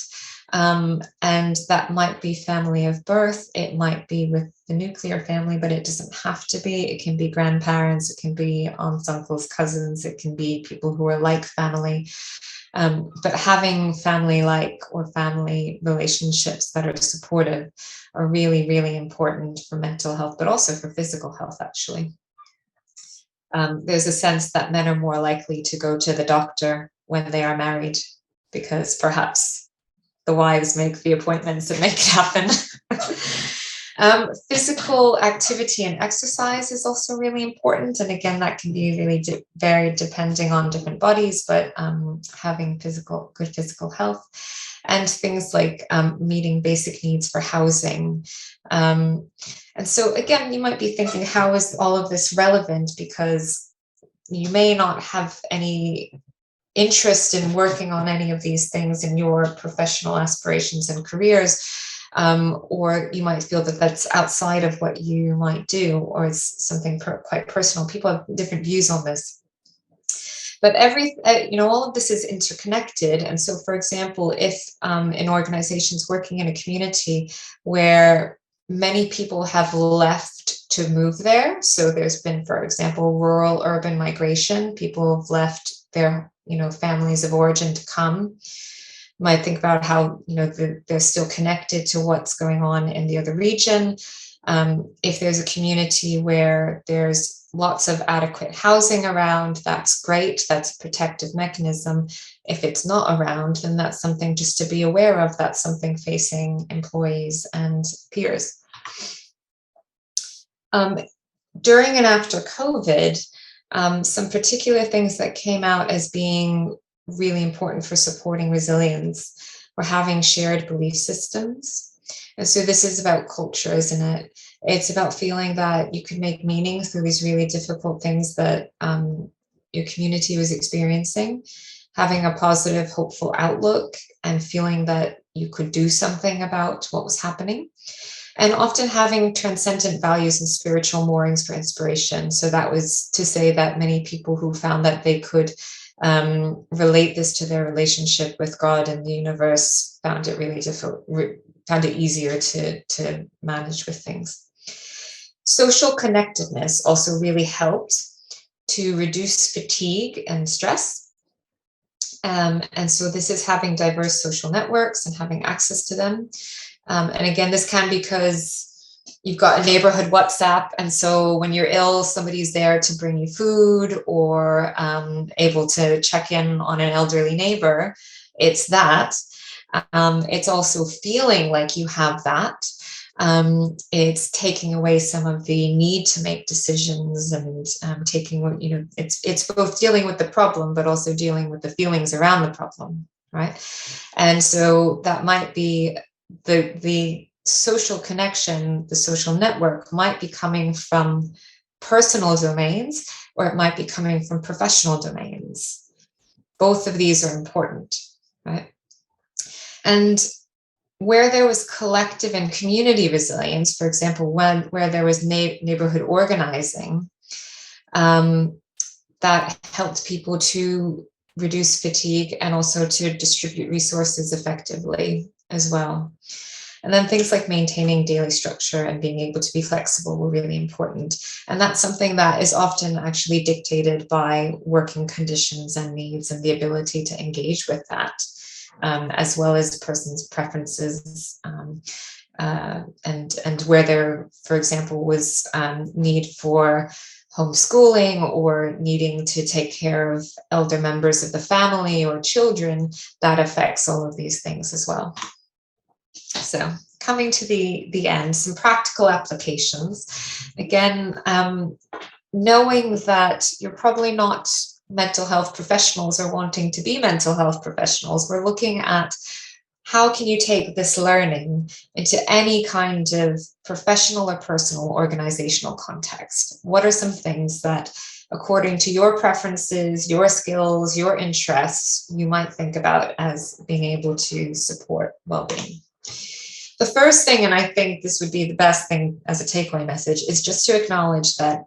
And that might be family of birth, it might be with the nuclear family, but it doesn't have to be. It can be grandparents, it can be aunts, uncles, cousins, it can be people who are like family. But having family-like or family relationships that are supportive are really, really important for mental health, but also for physical health, actually. There's a sense that men are more likely to go to the doctor when they are married, because perhaps the wives make the appointments and make it happen. Physical activity and exercise is also really important. And again, that can be really varied depending on different bodies, but having good physical health, and things like meeting basic needs for housing. And so again, you might be thinking, how is all of this relevant? Because you may not have any interest in working on any of these things in your professional aspirations and careers, or you might feel that that's outside of what you might do, or it's something quite personal. People have different views on this. But all of this is interconnected. And so, for example, if in organizations working in a community where many people have left to move there, so there's been, for example, rural urban migration, people have left their families of origin to come, you might think about how they're still connected to what's going on in the other region. If there's a community where there's lots of adequate housing around, that's great, that's a protective mechanism. If it's not around, then that's something just to be aware of. That's something facing employees and peers. During and after COVID, some particular things that came out as being really important for supporting resilience were having shared belief systems. And so this is about culture, isn't it? It's about feeling that you can make meaning through these really difficult things that your community was experiencing, having a positive, hopeful outlook, and feeling that you could do something about what was happening. And often having transcendent values and spiritual moorings for inspiration. So that was to say that many people who found that they could relate this to their relationship with God and the universe found it really difficult, found it easier to manage with things. Social connectedness also really helped to reduce fatigue and stress. And so this is having diverse social networks and having access to them. And again, this can be because you've got a neighborhood WhatsApp, and so when you're ill, somebody's there to bring you food, or able to check in on an elderly neighbor. It's that. It's also feeling like you have that. It's taking away some of the need to make decisions, and taking, it's both dealing with the problem, but also dealing with the feelings around the problem, right? And so that might be the social connection, the social network might be coming from personal domains, or it might be coming from professional domains. Both of these are important, right? And where there was collective and community resilience, for example, where there was neighborhood organizing, that helped people to reduce fatigue and also to distribute resources effectively as well. And then things like maintaining daily structure and being able to be flexible were really important. And that's something that is often actually dictated by working conditions and needs, and the ability to engage with that, as well as person's preferences, and where there, for example, was need for homeschooling or needing to take care of elder members of the family or children, that affects all of these things as well. So coming to the end, some practical applications. Again, knowing that you're probably not mental health professionals or wanting to be mental health professionals, we're looking at how can you take this learning into any kind of professional or personal organizational context? What are some things that, according to your preferences, your skills, your interests, you might think about as being able to support well-being? The first thing, and I think this would be the best thing as a takeaway message, is just to acknowledge that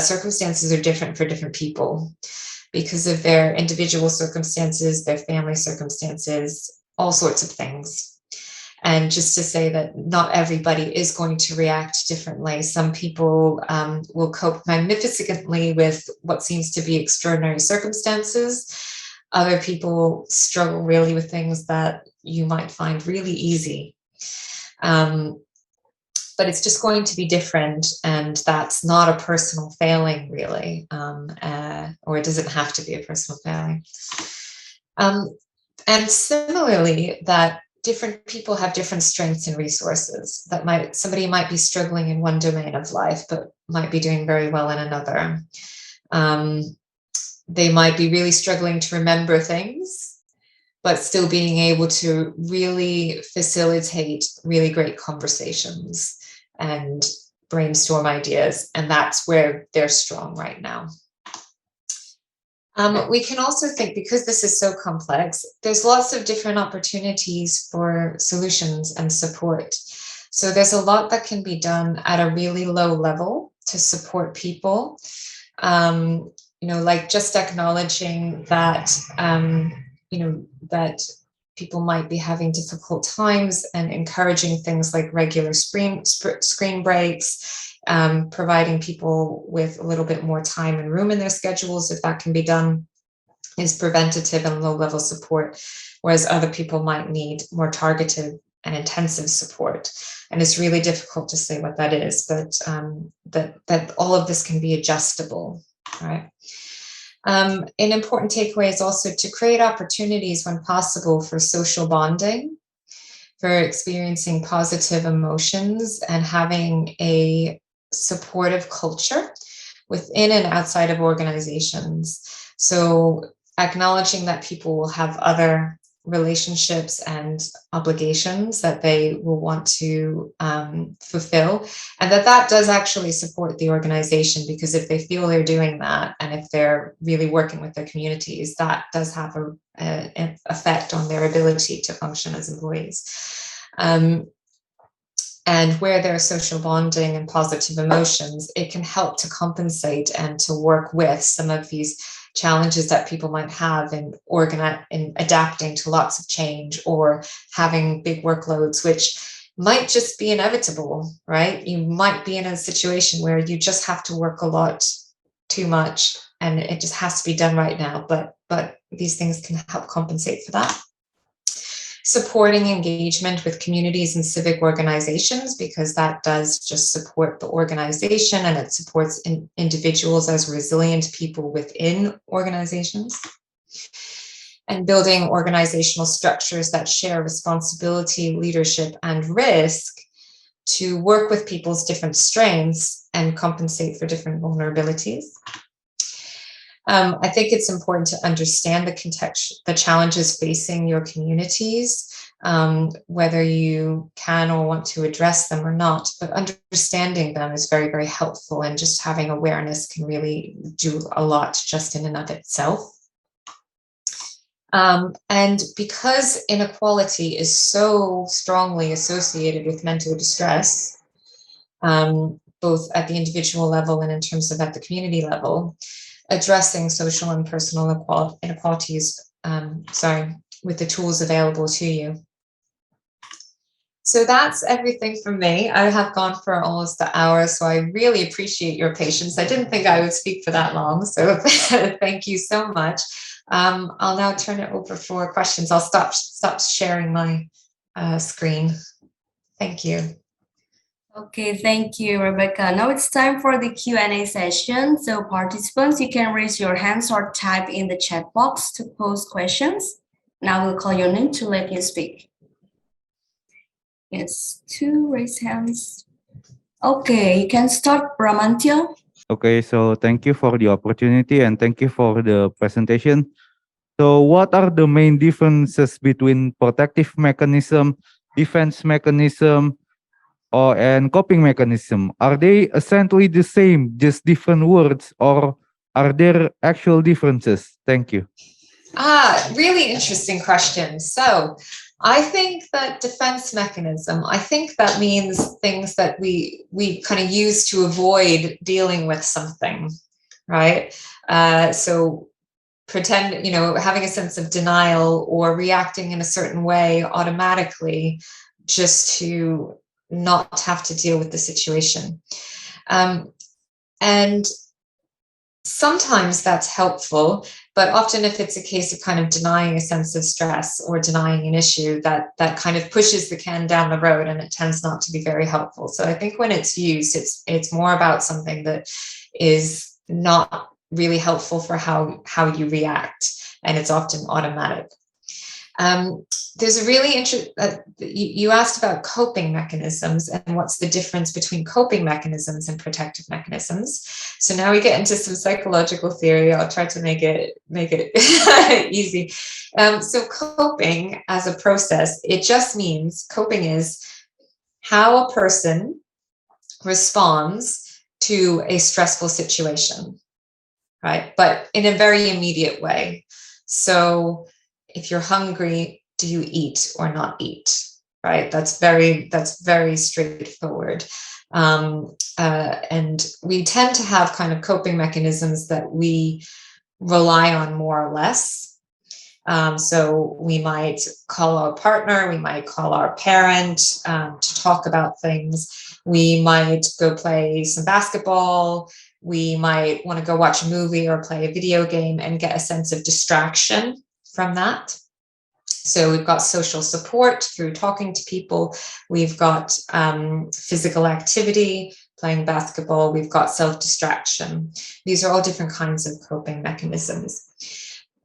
circumstances are different for different people because of their individual circumstances, their family circumstances, all sorts of things. And just to say that not everybody is going to react differently. Some people will cope magnificently with what seems to be extraordinary circumstances. Other people struggle really with things that you might find really easy. But it's just going to be different, and that's not a personal failing, really, or it doesn't have to be a personal failing. And similarly, that different people have different strengths and resources. That somebody might be struggling in one domain of life, but might be doing very well in another. They might be really struggling to remember things, but still being able to really facilitate really great conversations and brainstorm ideas. And that's where they're strong right now. We can also think, because this is so complex, there's lots of different opportunities for solutions and support. So there's a lot that can be done at a really low level to support people. Like just acknowledging that, that people might be having difficult times, and encouraging things like regular screen breaks, providing people with a little bit more time and room in their schedules, if that can be done, is preventative and low-level support, whereas other people might need more targeted and intensive support. And it's really difficult to say what that is, but that all of this can be adjustable, right? An important takeaway is also to create opportunities when possible for social bonding, for experiencing positive emotions, and having a supportive culture within and outside of organizations. So acknowledging that people will have other relationships and obligations that they will want to fulfill, and that does actually support the organization, because if they feel they're doing that, and if they're really working with their communities, that does have an effect on their ability to function as employees. And where there's social bonding and positive emotions, it can help to compensate and to work with some of these challenges that people might have in adapting to lots of change, or having big workloads, which might just be inevitable, right? You might be in a situation where you just have to work a lot too much, and it just has to be done right now. But these things can help compensate for that. Supporting engagement with communities and civic organizations, because that does just support the organization, and it supports individuals as resilient people within organizations. And building organizational structures that share responsibility, leadership, and risk to work with people's different strengths and compensate for different vulnerabilities. I think it's important to understand the challenges facing your communities, whether you can or want to address them or not, but understanding them is very, very helpful, and just having awareness can really do a lot just in and of itself. And because inequality is so strongly associated with mental distress, both at the individual level and in terms of at the community level, addressing social and personal inequalities, with the tools available to you. So that's everything from me. I have gone for almost an hour, so I really appreciate your patience. I didn't think I would speak for that long, so thank you so much. I'll now turn it over for questions. I'll stop sharing my screen. Thank you. Okay, thank you, Rebecca. Now it's time for the Q&A session. So participants, you can raise your hands or type in the chat box to pose questions. Now we'll call your name to let you speak. Yes, two raise hands. Okay, you can start, Bramantya. Okay, so thank you for the opportunity and thank you for the presentation. So, what are the main differences between protective mechanism, defense mechanism, or and coping mechanism? Are they essentially the same, just different words, or are there actual differences? Thank you. Really interesting question. So I think that defense mechanism, I think that means things that we kind of use to avoid dealing with something, right? So pretend, having a sense of denial or reacting in a certain way automatically just to not have to deal with the situation. And sometimes that's helpful, but often if it's a case of kind of denying a sense of stress or denying an issue, that kind of pushes the can down the road and it tends not to be very helpful. So I think when it's used, it's more about something that is not really helpful for how you react, and it's often automatic. There's a really interesting, you asked about coping mechanisms and what's the difference between coping mechanisms and protective mechanisms. So now we get into some psychological theory. I'll try to make it easy. So coping as a process, it just means coping is how a person responds to a stressful situation, right? But in a very immediate way. So if you're hungry, do you eat or not eat? Right? That's very straightforward. And we tend to have kind of coping mechanisms that we rely on more or less. So we might call our partner, we might call our parent to talk about things. We might go play some basketball. We might want to go watch a movie or play a video game and get a sense of distraction from that. So we've got social support through talking to people. We've got physical activity, playing basketball. We've got self-distraction. These are all different kinds of coping mechanisms.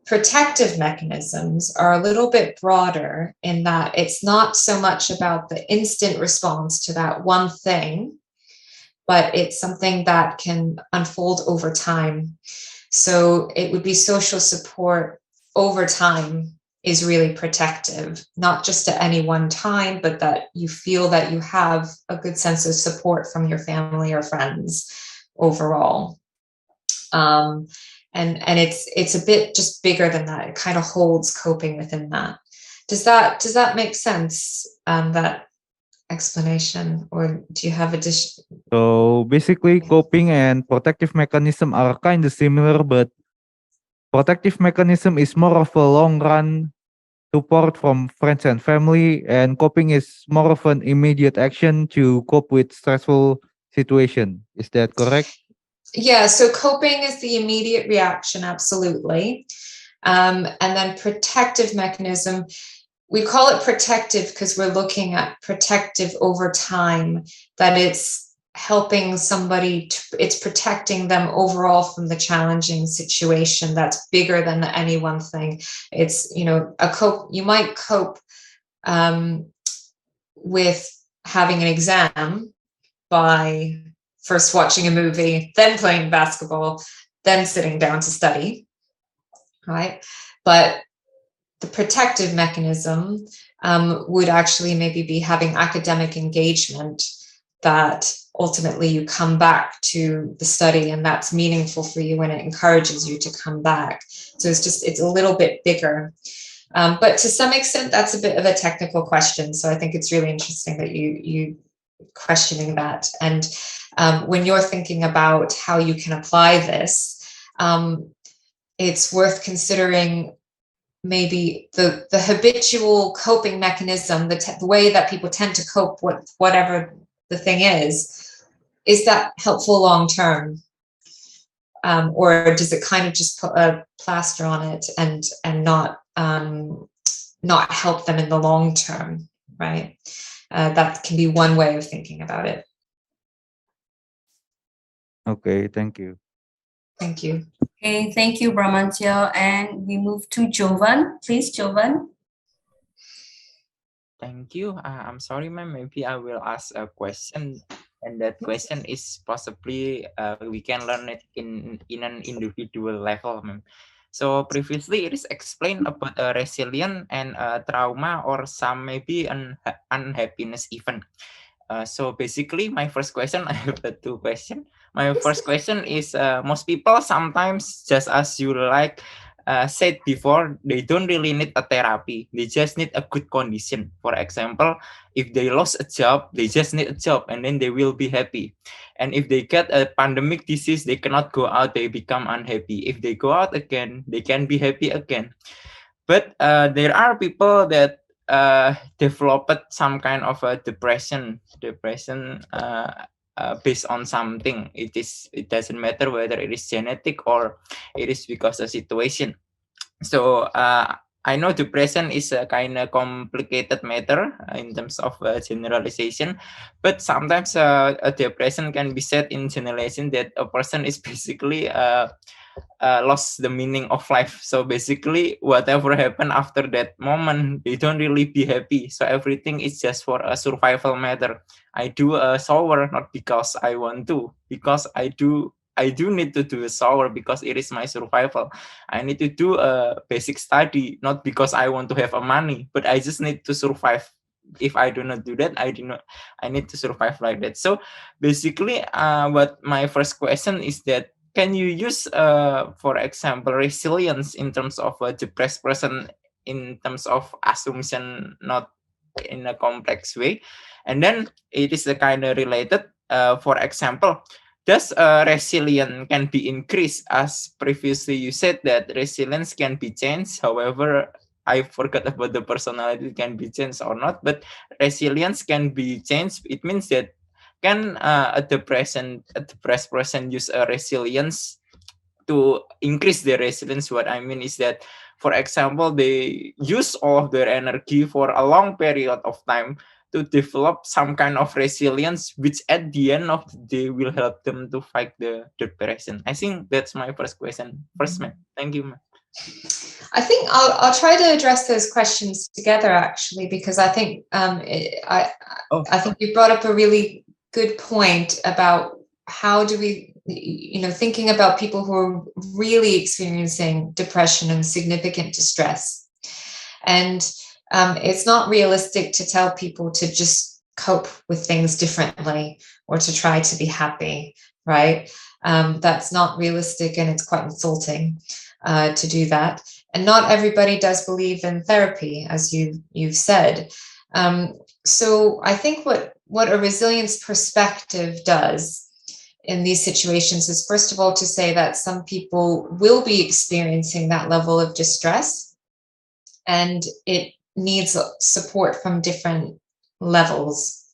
Protective mechanisms are a little bit broader in that it's not so much about the instant response to that one thing, but it's something that can unfold over time. So it would be social support over time is really protective, not just at any one time, but that you feel that you have a good sense of support from your family or friends overall. And it's a bit just bigger than that. It kind of holds coping within that. Does that make sense? That explanation, or do you have addition? So basically, coping and protective mechanism are kind of similar, but protective mechanism is more of a long run support from friends and family, and coping is more of an immediate action to cope with stressful situation. Is that correct? Yeah, so coping is the immediate reaction, absolutely. And then protective mechanism, we call it protective because we're looking at protective over time, that it's helping somebody, it's protecting them overall from the challenging situation that's bigger than any one thing. It's, you might cope with having an exam by first watching a movie, then playing basketball, then sitting down to study, right? But the protective mechanism would actually maybe be having academic engagement that ultimately you come back to the study and that's meaningful for you and it encourages you to come back. So it's a little bit bigger. But to some extent, that's a bit of a technical question. So I think it's really interesting that you questioning that. And when you're thinking about how you can apply this, it's worth considering maybe the habitual coping mechanism, the way that people tend to cope with whatever the thing is that helpful long term? Or does it kind of just put a plaster on it and not help them in the long term, right? That can be one way of thinking about it. Okay, thank you. Thank you. Okay, thank you, Bramantya. And we move to Jovan. Please, Jovan. Thank you. I'm sorry, ma'am. Maybe I will ask a question, and that question is possibly we can learn it in an individual level, ma'am. So previously, it is explained about resilience and trauma, or some maybe unhappiness even. So basically, my first question, I have two questions. My first question is, most people sometimes, just as you said before, they don't really need a therapy. They just need a good condition. For example, if they lost a job, they just need a job, and then they will be happy. And if they get a pandemic disease, they cannot go out, they become unhappy. If they go out again, they can be happy again. But there are people that developed some kind of a depression based on something. It doesn't matter whether it is genetic or it is because of situation. So I know depression is a kind of complicated matter in terms of generalization, but sometimes a depression can be said in generalization that a person is basically lost the meaning of life. So basically, whatever happened after that moment, they don't really be happy. So everything is just for a survival matter. I do a shower not because I want to, because I do need to do a shower because it is my survival. I need to do a basic study not because I want to have a money, but I just need to survive. If I do not do that, I need to survive like that. So basically, what my first question is that, can you use, for example, resilience in terms of a depressed person, in terms of assumption, not in a complex way? And then it is a kind of related. For example, does resilience can be increased? As previously you said that resilience can be changed. However, I forgot about the personality can be changed or not, but resilience can be changed. It means that, can a depressed person use a resilience to increase their resilience? What I mean is that, for example, they use all of their energy for a long period of time to develop some kind of resilience, which at the end of the day will help them to fight the depression. I think that's my first question. First, man. Thank you, man. I think I'll try to address those questions together, actually, because I think I think you brought up a really good point about how do we, thinking about people who are really experiencing depression and significant distress. And it's not realistic to tell people to just cope with things differently or to try to be happy, right? That's not realistic, and it's quite insulting to do that. And not everybody does believe in therapy, as you've said. So I think what a resilience perspective does in these situations is, first of all, to say that some people will be experiencing that level of distress, and it needs support from different levels.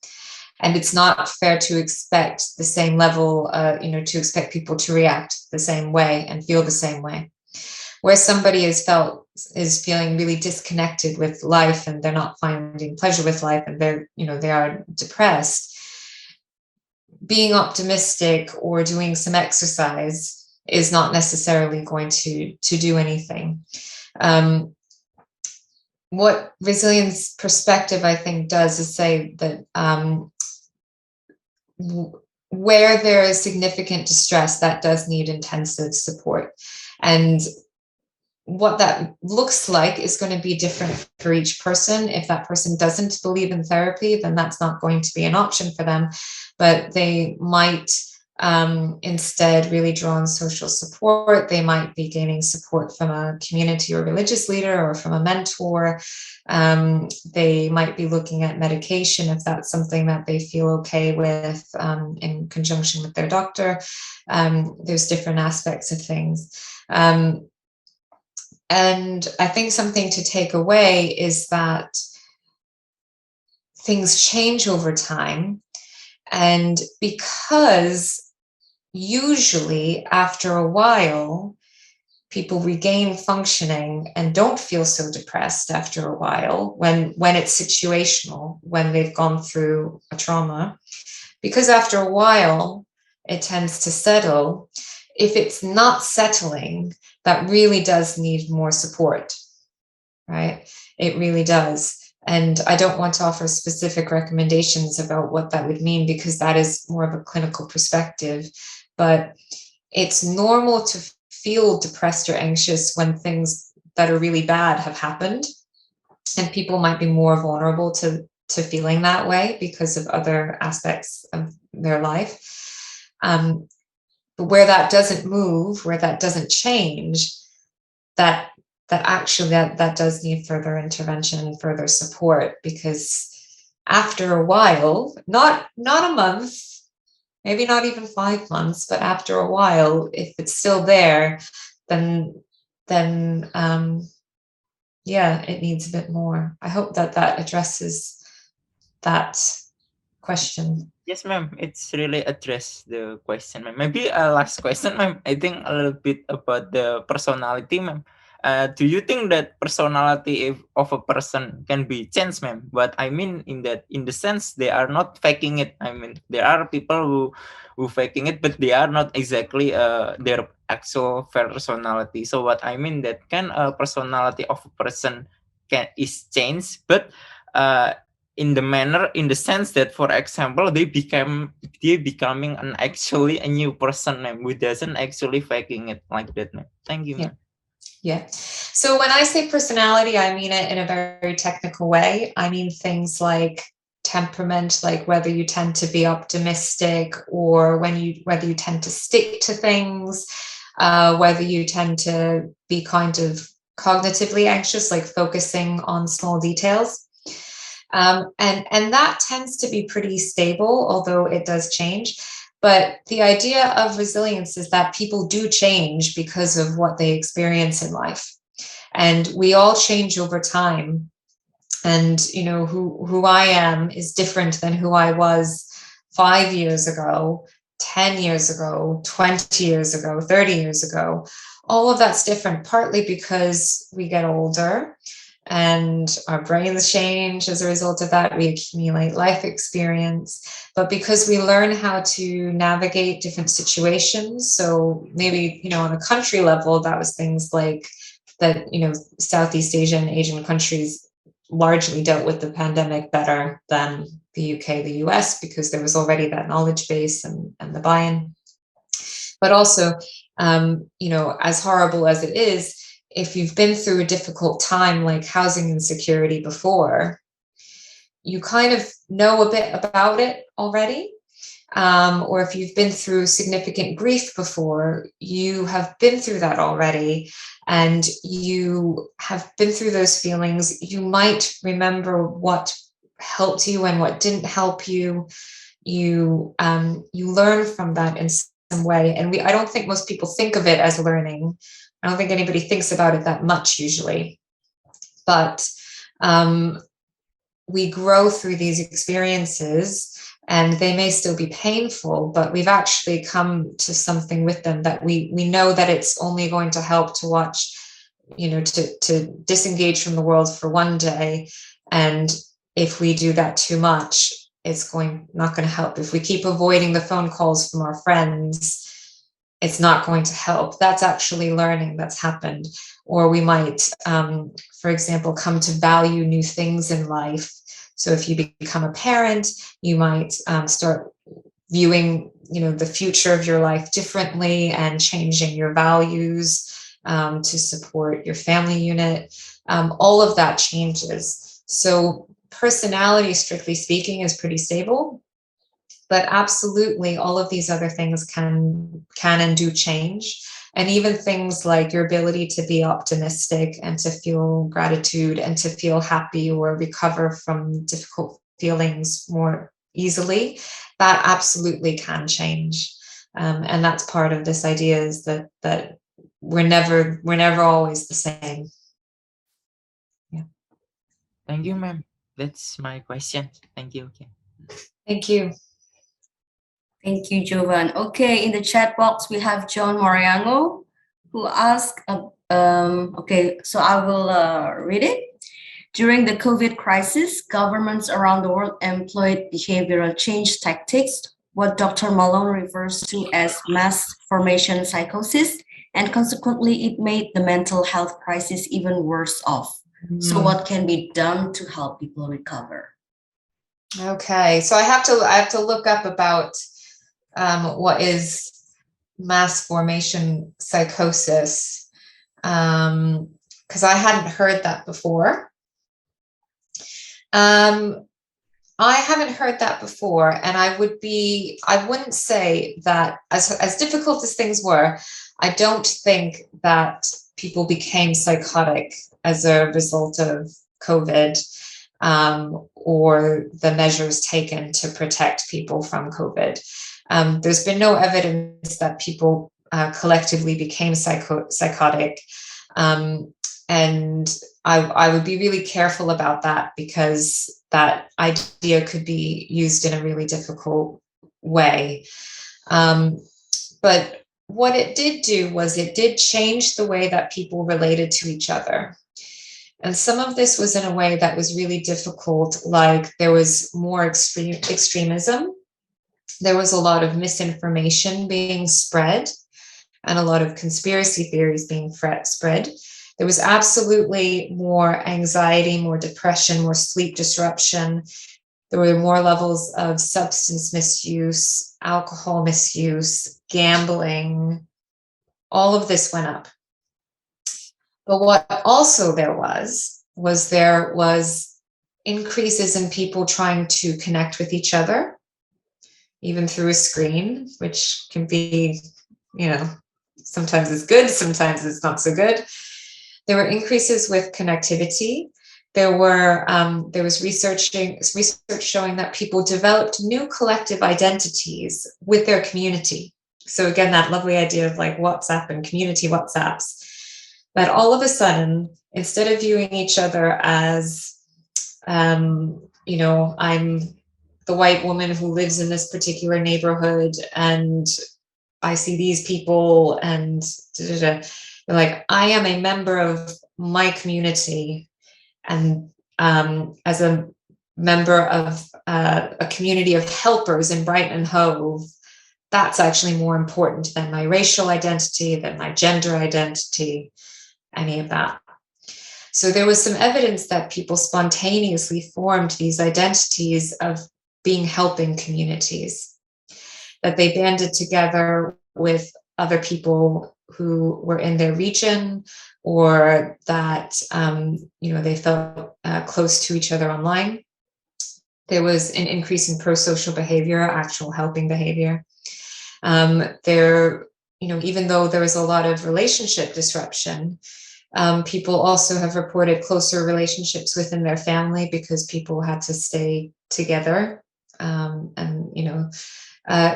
And it's not fair to expect the same level, to expect people to react the same way and feel the same way. Where somebody is feeling really disconnected with life, and they're not finding pleasure with life, and they are depressed, being optimistic or doing some exercise is not necessarily going to do anything. What resilience perspective, I think, does is say that where there is significant distress, that does need intensive support. And what that looks like is going to be different for each person. If that person doesn't believe in therapy, then that's not going to be an option for them. But they might instead really draw on social support. They might be gaining support from a community or religious leader or from a mentor. They might be looking at medication if that's something that they feel okay with, in conjunction with their doctor. There's different aspects of things. And I think something to take away is that things change over time. And because usually after a while, people regain functioning and don't feel so depressed after a while when it's situational, when they've gone through a trauma, because after a while, it tends to settle. If it's not settling, that really does need more support, right? It really does. And I don't want to offer specific recommendations about what that would mean, because that is more of a clinical perspective. But it's normal to feel depressed or anxious when things that are really bad have happened. And people might be more vulnerable to feeling that way because of other aspects of their life. But where that doesn't move, where that doesn't change, that actually that does need further intervention and further support, because after a while, not a month, maybe not even 5 months, but after a while, if it's still there, then yeah, it needs a bit more. I hope that addresses that question. Yes, ma'am. It's really addressed the question, ma'am. Maybe a last question, ma'am. I think a little bit about the personality, ma'am. Do you think that personality of a person can be changed, ma'am? But I mean, in the sense they are not faking it. I mean, there are people who faking it, but they are not exactly their actual personality. So what I mean that can a personality of a person is changed, but in the sense that, for example, they becoming actually a new person, ma'am, who doesn't actually faking it like that, ma'am. Thank you, ma'am. Yeah. So when I say personality, I mean it in a very technical way. I mean things like temperament, like whether you tend to be optimistic, or whether you tend to stick to things, whether you tend to be kind of cognitively anxious, like focusing on small details. And that tends to be pretty stable, although it does change. But the idea of resilience is that people do change because of what they experience in life. And we all change over time. And, who I am is different than who I was 5 years ago, 10 years ago, 20 years ago, 30 years ago. All of that's different, partly because we get older and our brains change as a result of that. We accumulate life experience, but because we learn how to navigate different situations. So maybe, on a country level, that was things like that, Southeast Asian, Asian countries largely dealt with the pandemic better than the UK, the US, because there was already that knowledge base and the buy-in. But also, as horrible as it is, if you've been through a difficult time like housing insecurity before, you kind of know a bit about it already. Or if you've been through significant grief before, you have been through that already, and you have been through those feelings. You might remember what helped you and what didn't help you. You learn from that in some way. And I don't think most people think of it as learning. I don't think anybody thinks about it that much usually. But we grow through these experiences, and they may still be painful, but we've actually come to something with them that we know that it's only going to help to watch, to disengage from the world for one day. And if we do that too much, it's not going to help. If we keep avoiding the phone calls from our friends, it's not going to help. That's actually learning that's happened. Or we might, for example, come to value new things in life. So if you become a parent, you might start viewing, the future of your life differently and changing your values to support your family unit. All of that changes. So personality, strictly speaking, is pretty stable. But absolutely, all of these other things can and do change. And even things like your ability to be optimistic and to feel gratitude and to feel happy or recover from difficult feelings more easily, that absolutely can change. And that's part of this idea, is that we're never always the same. Yeah. Thank you, ma'am. That's my question. Thank you. Okay. Thank you. Thank you, Jovan. Okay, in the chat box, we have John Mariano, who asked, okay, so I will read it. During the COVID crisis, governments around the world employed behavioral change tactics, what Dr. Malone refers to as mass formation psychosis, and consequently, it made the mental health crisis even worse off. So what can be done to help people recover? Okay, so I have to look up about what is mass formation psychosis, because I hadn't heard that before. I haven't heard that before, and I wouldn't say that, as difficult as things were, I don't think that people became psychotic as a result of COVID, or the measures taken to protect people from COVID. There's been no evidence that people collectively became psychotic. And I would be really careful about that, because that idea could be used in a really difficult way. But what it did do was it did change the way that people related to each other. And some of this was in a way that was really difficult, like there was more extremism. There was a lot of misinformation being spread and a lot of conspiracy theories being spread. There was absolutely more anxiety, more depression, more sleep disruption. There were more levels of substance misuse, alcohol misuse, gambling. All of this went up. But what also there was increases in people trying to connect with each other, even through a screen, which can be, sometimes it's good, sometimes it's not so good. There were increases with connectivity. There was research showing that people developed new collective identities with their community. So again, that lovely idea of like WhatsApp and community WhatsApps, that all of a sudden, instead of viewing each other as, I'm the white woman who lives in this particular neighborhood and I see these people and like, I am a member of my community, and as a member of a community of helpers in Brighton and Hove, that's actually more important than my racial identity, than my gender identity, any of that. So there was some evidence that people spontaneously formed these identities of being helping communities, that they banded together with other people who were in their region, or that they felt close to each other online. There was an increase in pro-social behavior, actual helping behavior. Even though there was a lot of relationship disruption, people also have reported closer relationships within their family because people had to stay together.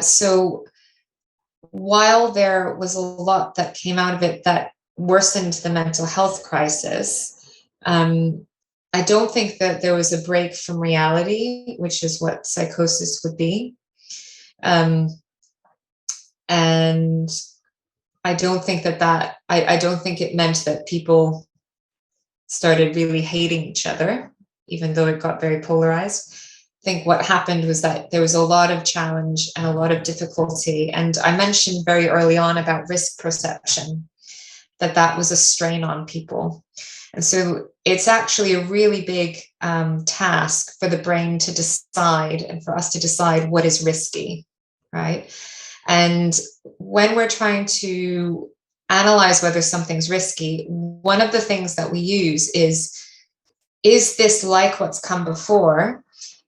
So while there was a lot that came out of it that worsened the mental health crisis, I don't think that there was a break from reality, which is what psychosis would be. And I don't think I don't think it meant that people started really hating each other, even though it got very polarized. I think what happened was that there was a lot of challenge and a lot of difficulty. And I mentioned very early on about risk perception, that was a strain on people. And so it's actually a really big task for the brain to decide, and for us to decide what is risky, right? And when we're trying to analyze whether something's risky, one of the things that we use is this like what's come before?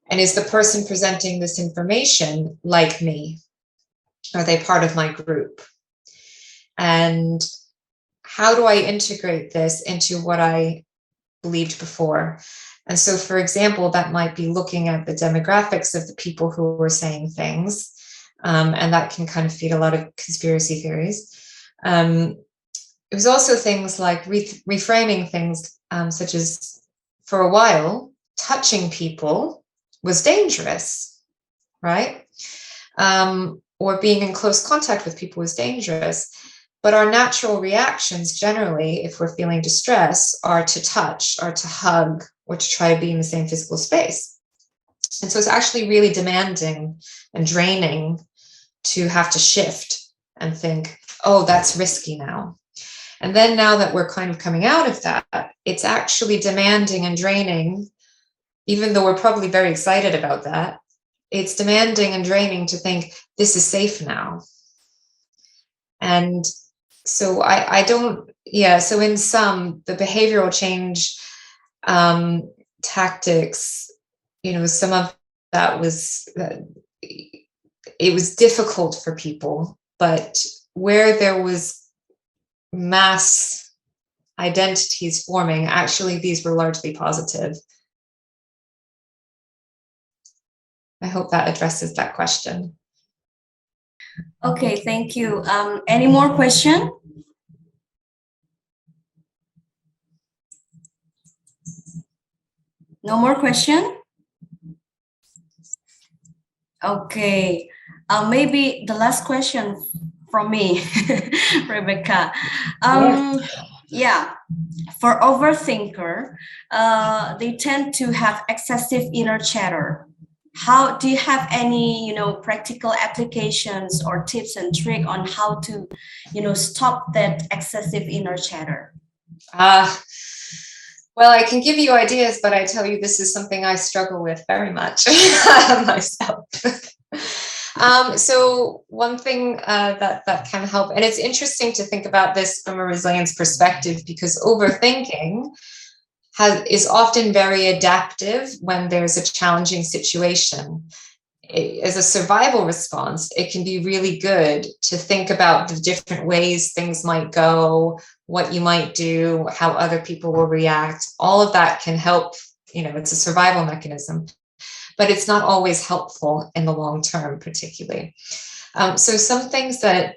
And is the person presenting this information like me? Are they part of my group? And how do I integrate this into what I believed before? And so, for example, that might be looking at the demographics of the people who were saying things, and that can kind of feed a lot of conspiracy theories. It was also things like reframing things, such as, for a while, touching people was dangerous, right? Or being in close contact with people was dangerous. But our natural reactions generally, if we're feeling distress, are to touch, or to hug, or to try to be in the same physical space. And so it's actually really demanding and draining to have to shift and think, oh, that's risky now. And then now that we're kind of coming out of that, it's actually demanding and draining, even though we're probably very excited about that. It's demanding and draining to think this is safe now. And so I don't, so in some, the behavioral change tactics, some of that was, it was difficult for people, but where there was mass identities forming, actually these were largely positive. I hope that addresses that question. Okay, thank you. Any more question? No more question? Okay, maybe the last question from me, Rebecca. Yeah, for overthinker, they tend to have excessive inner chatter. How do you have any, practical applications or tips and trick on how to, stop that excessive inner chatter? Well, I can give you ideas, but I tell you, this is something I struggle with very much myself. So one thing that can help, and it's interesting to think about this from a resilience perspective, because overthinking is often very adaptive when there's a challenging situation. As a survival response, it can be really good to think about the different ways things might go, what you might do, how other people will react. All of that can help, it's a survival mechanism, but it's not always helpful in the long term, particularly. So some things that,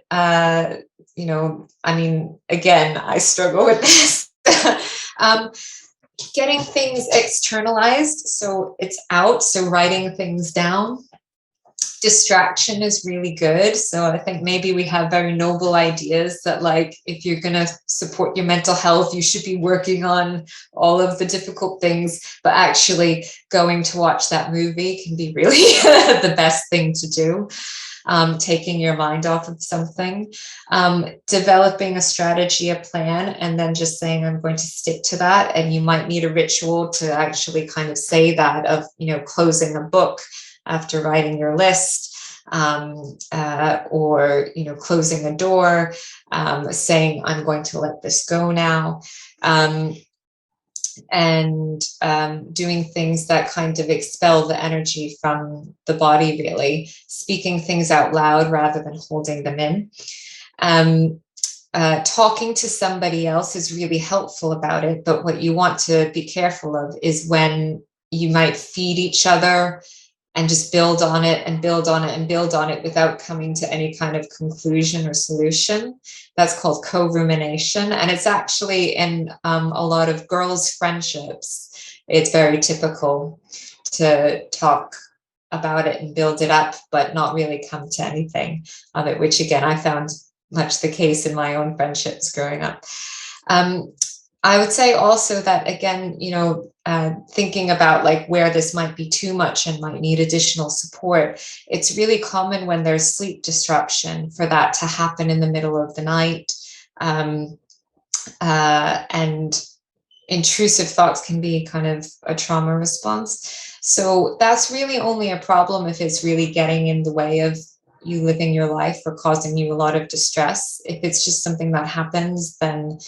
again, I struggle with this. Getting things externalized, so it's out, so writing things down. Distraction is really good. So I think maybe we have very noble ideas that, like, if you're going to support your mental health, you should be working on all of the difficult things, but actually going to watch that movie can be really the best thing to do. Taking your mind off of something, developing a strategy, a plan, and then just saying, I'm going to stick to that. And you might need a ritual to actually kind of say that, of, closing a book after writing your list, or, closing a door, saying, I'm going to let this go now. And doing things that kind of expel the energy from the body, really speaking things out loud rather than holding them in. Talking to somebody else is really helpful about it, but what you want to be careful of is when you might feed each other and just build on it and build on it and build on it without coming to any kind of conclusion or solution. That's called co-rumination. And it's actually in a lot of girls' friendships, it's very typical to talk about it and build it up, but not really come to anything of it, which again, I found much the case in my own friendships growing up. I would say also that, again, thinking about like where this might be too much and might need additional support, it's really common when there's sleep disruption for that to happen in the middle of the night. And intrusive thoughts can be kind of a trauma response. So that's really only a problem if it's really getting in the way of you living your life or causing you a lot of distress. If it's just something that happens, then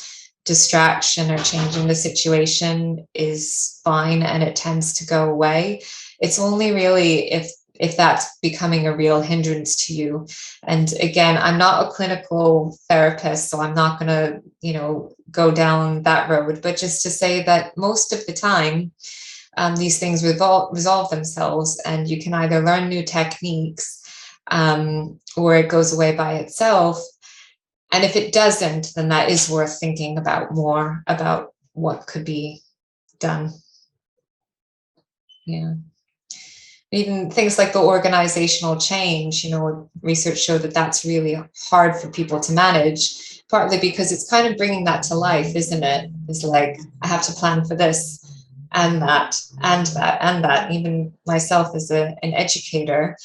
distraction or changing the situation is fine and it tends to go away. It's only really if that's becoming a real hindrance to you. And again, I'm not a clinical therapist, so I'm not going to, go down that road, but just to say that most of the time, these things resolve themselves, and you can either learn new techniques or it goes away by itself. And if it doesn't, then that is worth thinking about more about what could be done. Yeah. Even things like the organizational change, research showed that that's really hard for people to manage, partly because it's kind of bringing that to life, isn't it? It's like, I have to plan for this and that and that and that. Even myself as an educator,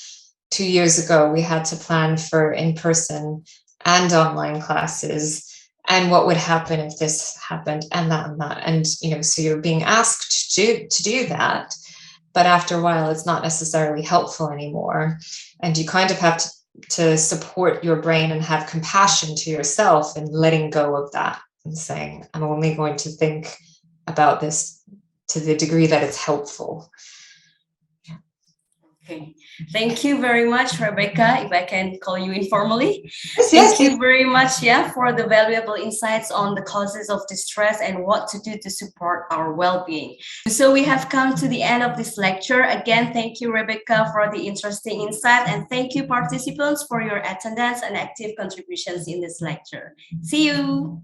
2 years ago, we had to plan for in-person and online classes, and what would happen if this happened, and that, and so you're being asked to do that, but after a while it's not necessarily helpful anymore, and you kind of have to support your brain and have compassion to yourself and letting go of that and saying, I'm only going to think about this to the degree that it's helpful. Okay, thank you very much, Rebecca, if I can call you informally. Yes, Thank you very much, for the valuable insights on the causes of distress and what to do to support our well-being. So we have come to the end of this lecture. Again, thank you, Rebecca, for the interesting insight, and thank you, participants, for your attendance and active contributions in this lecture. See you.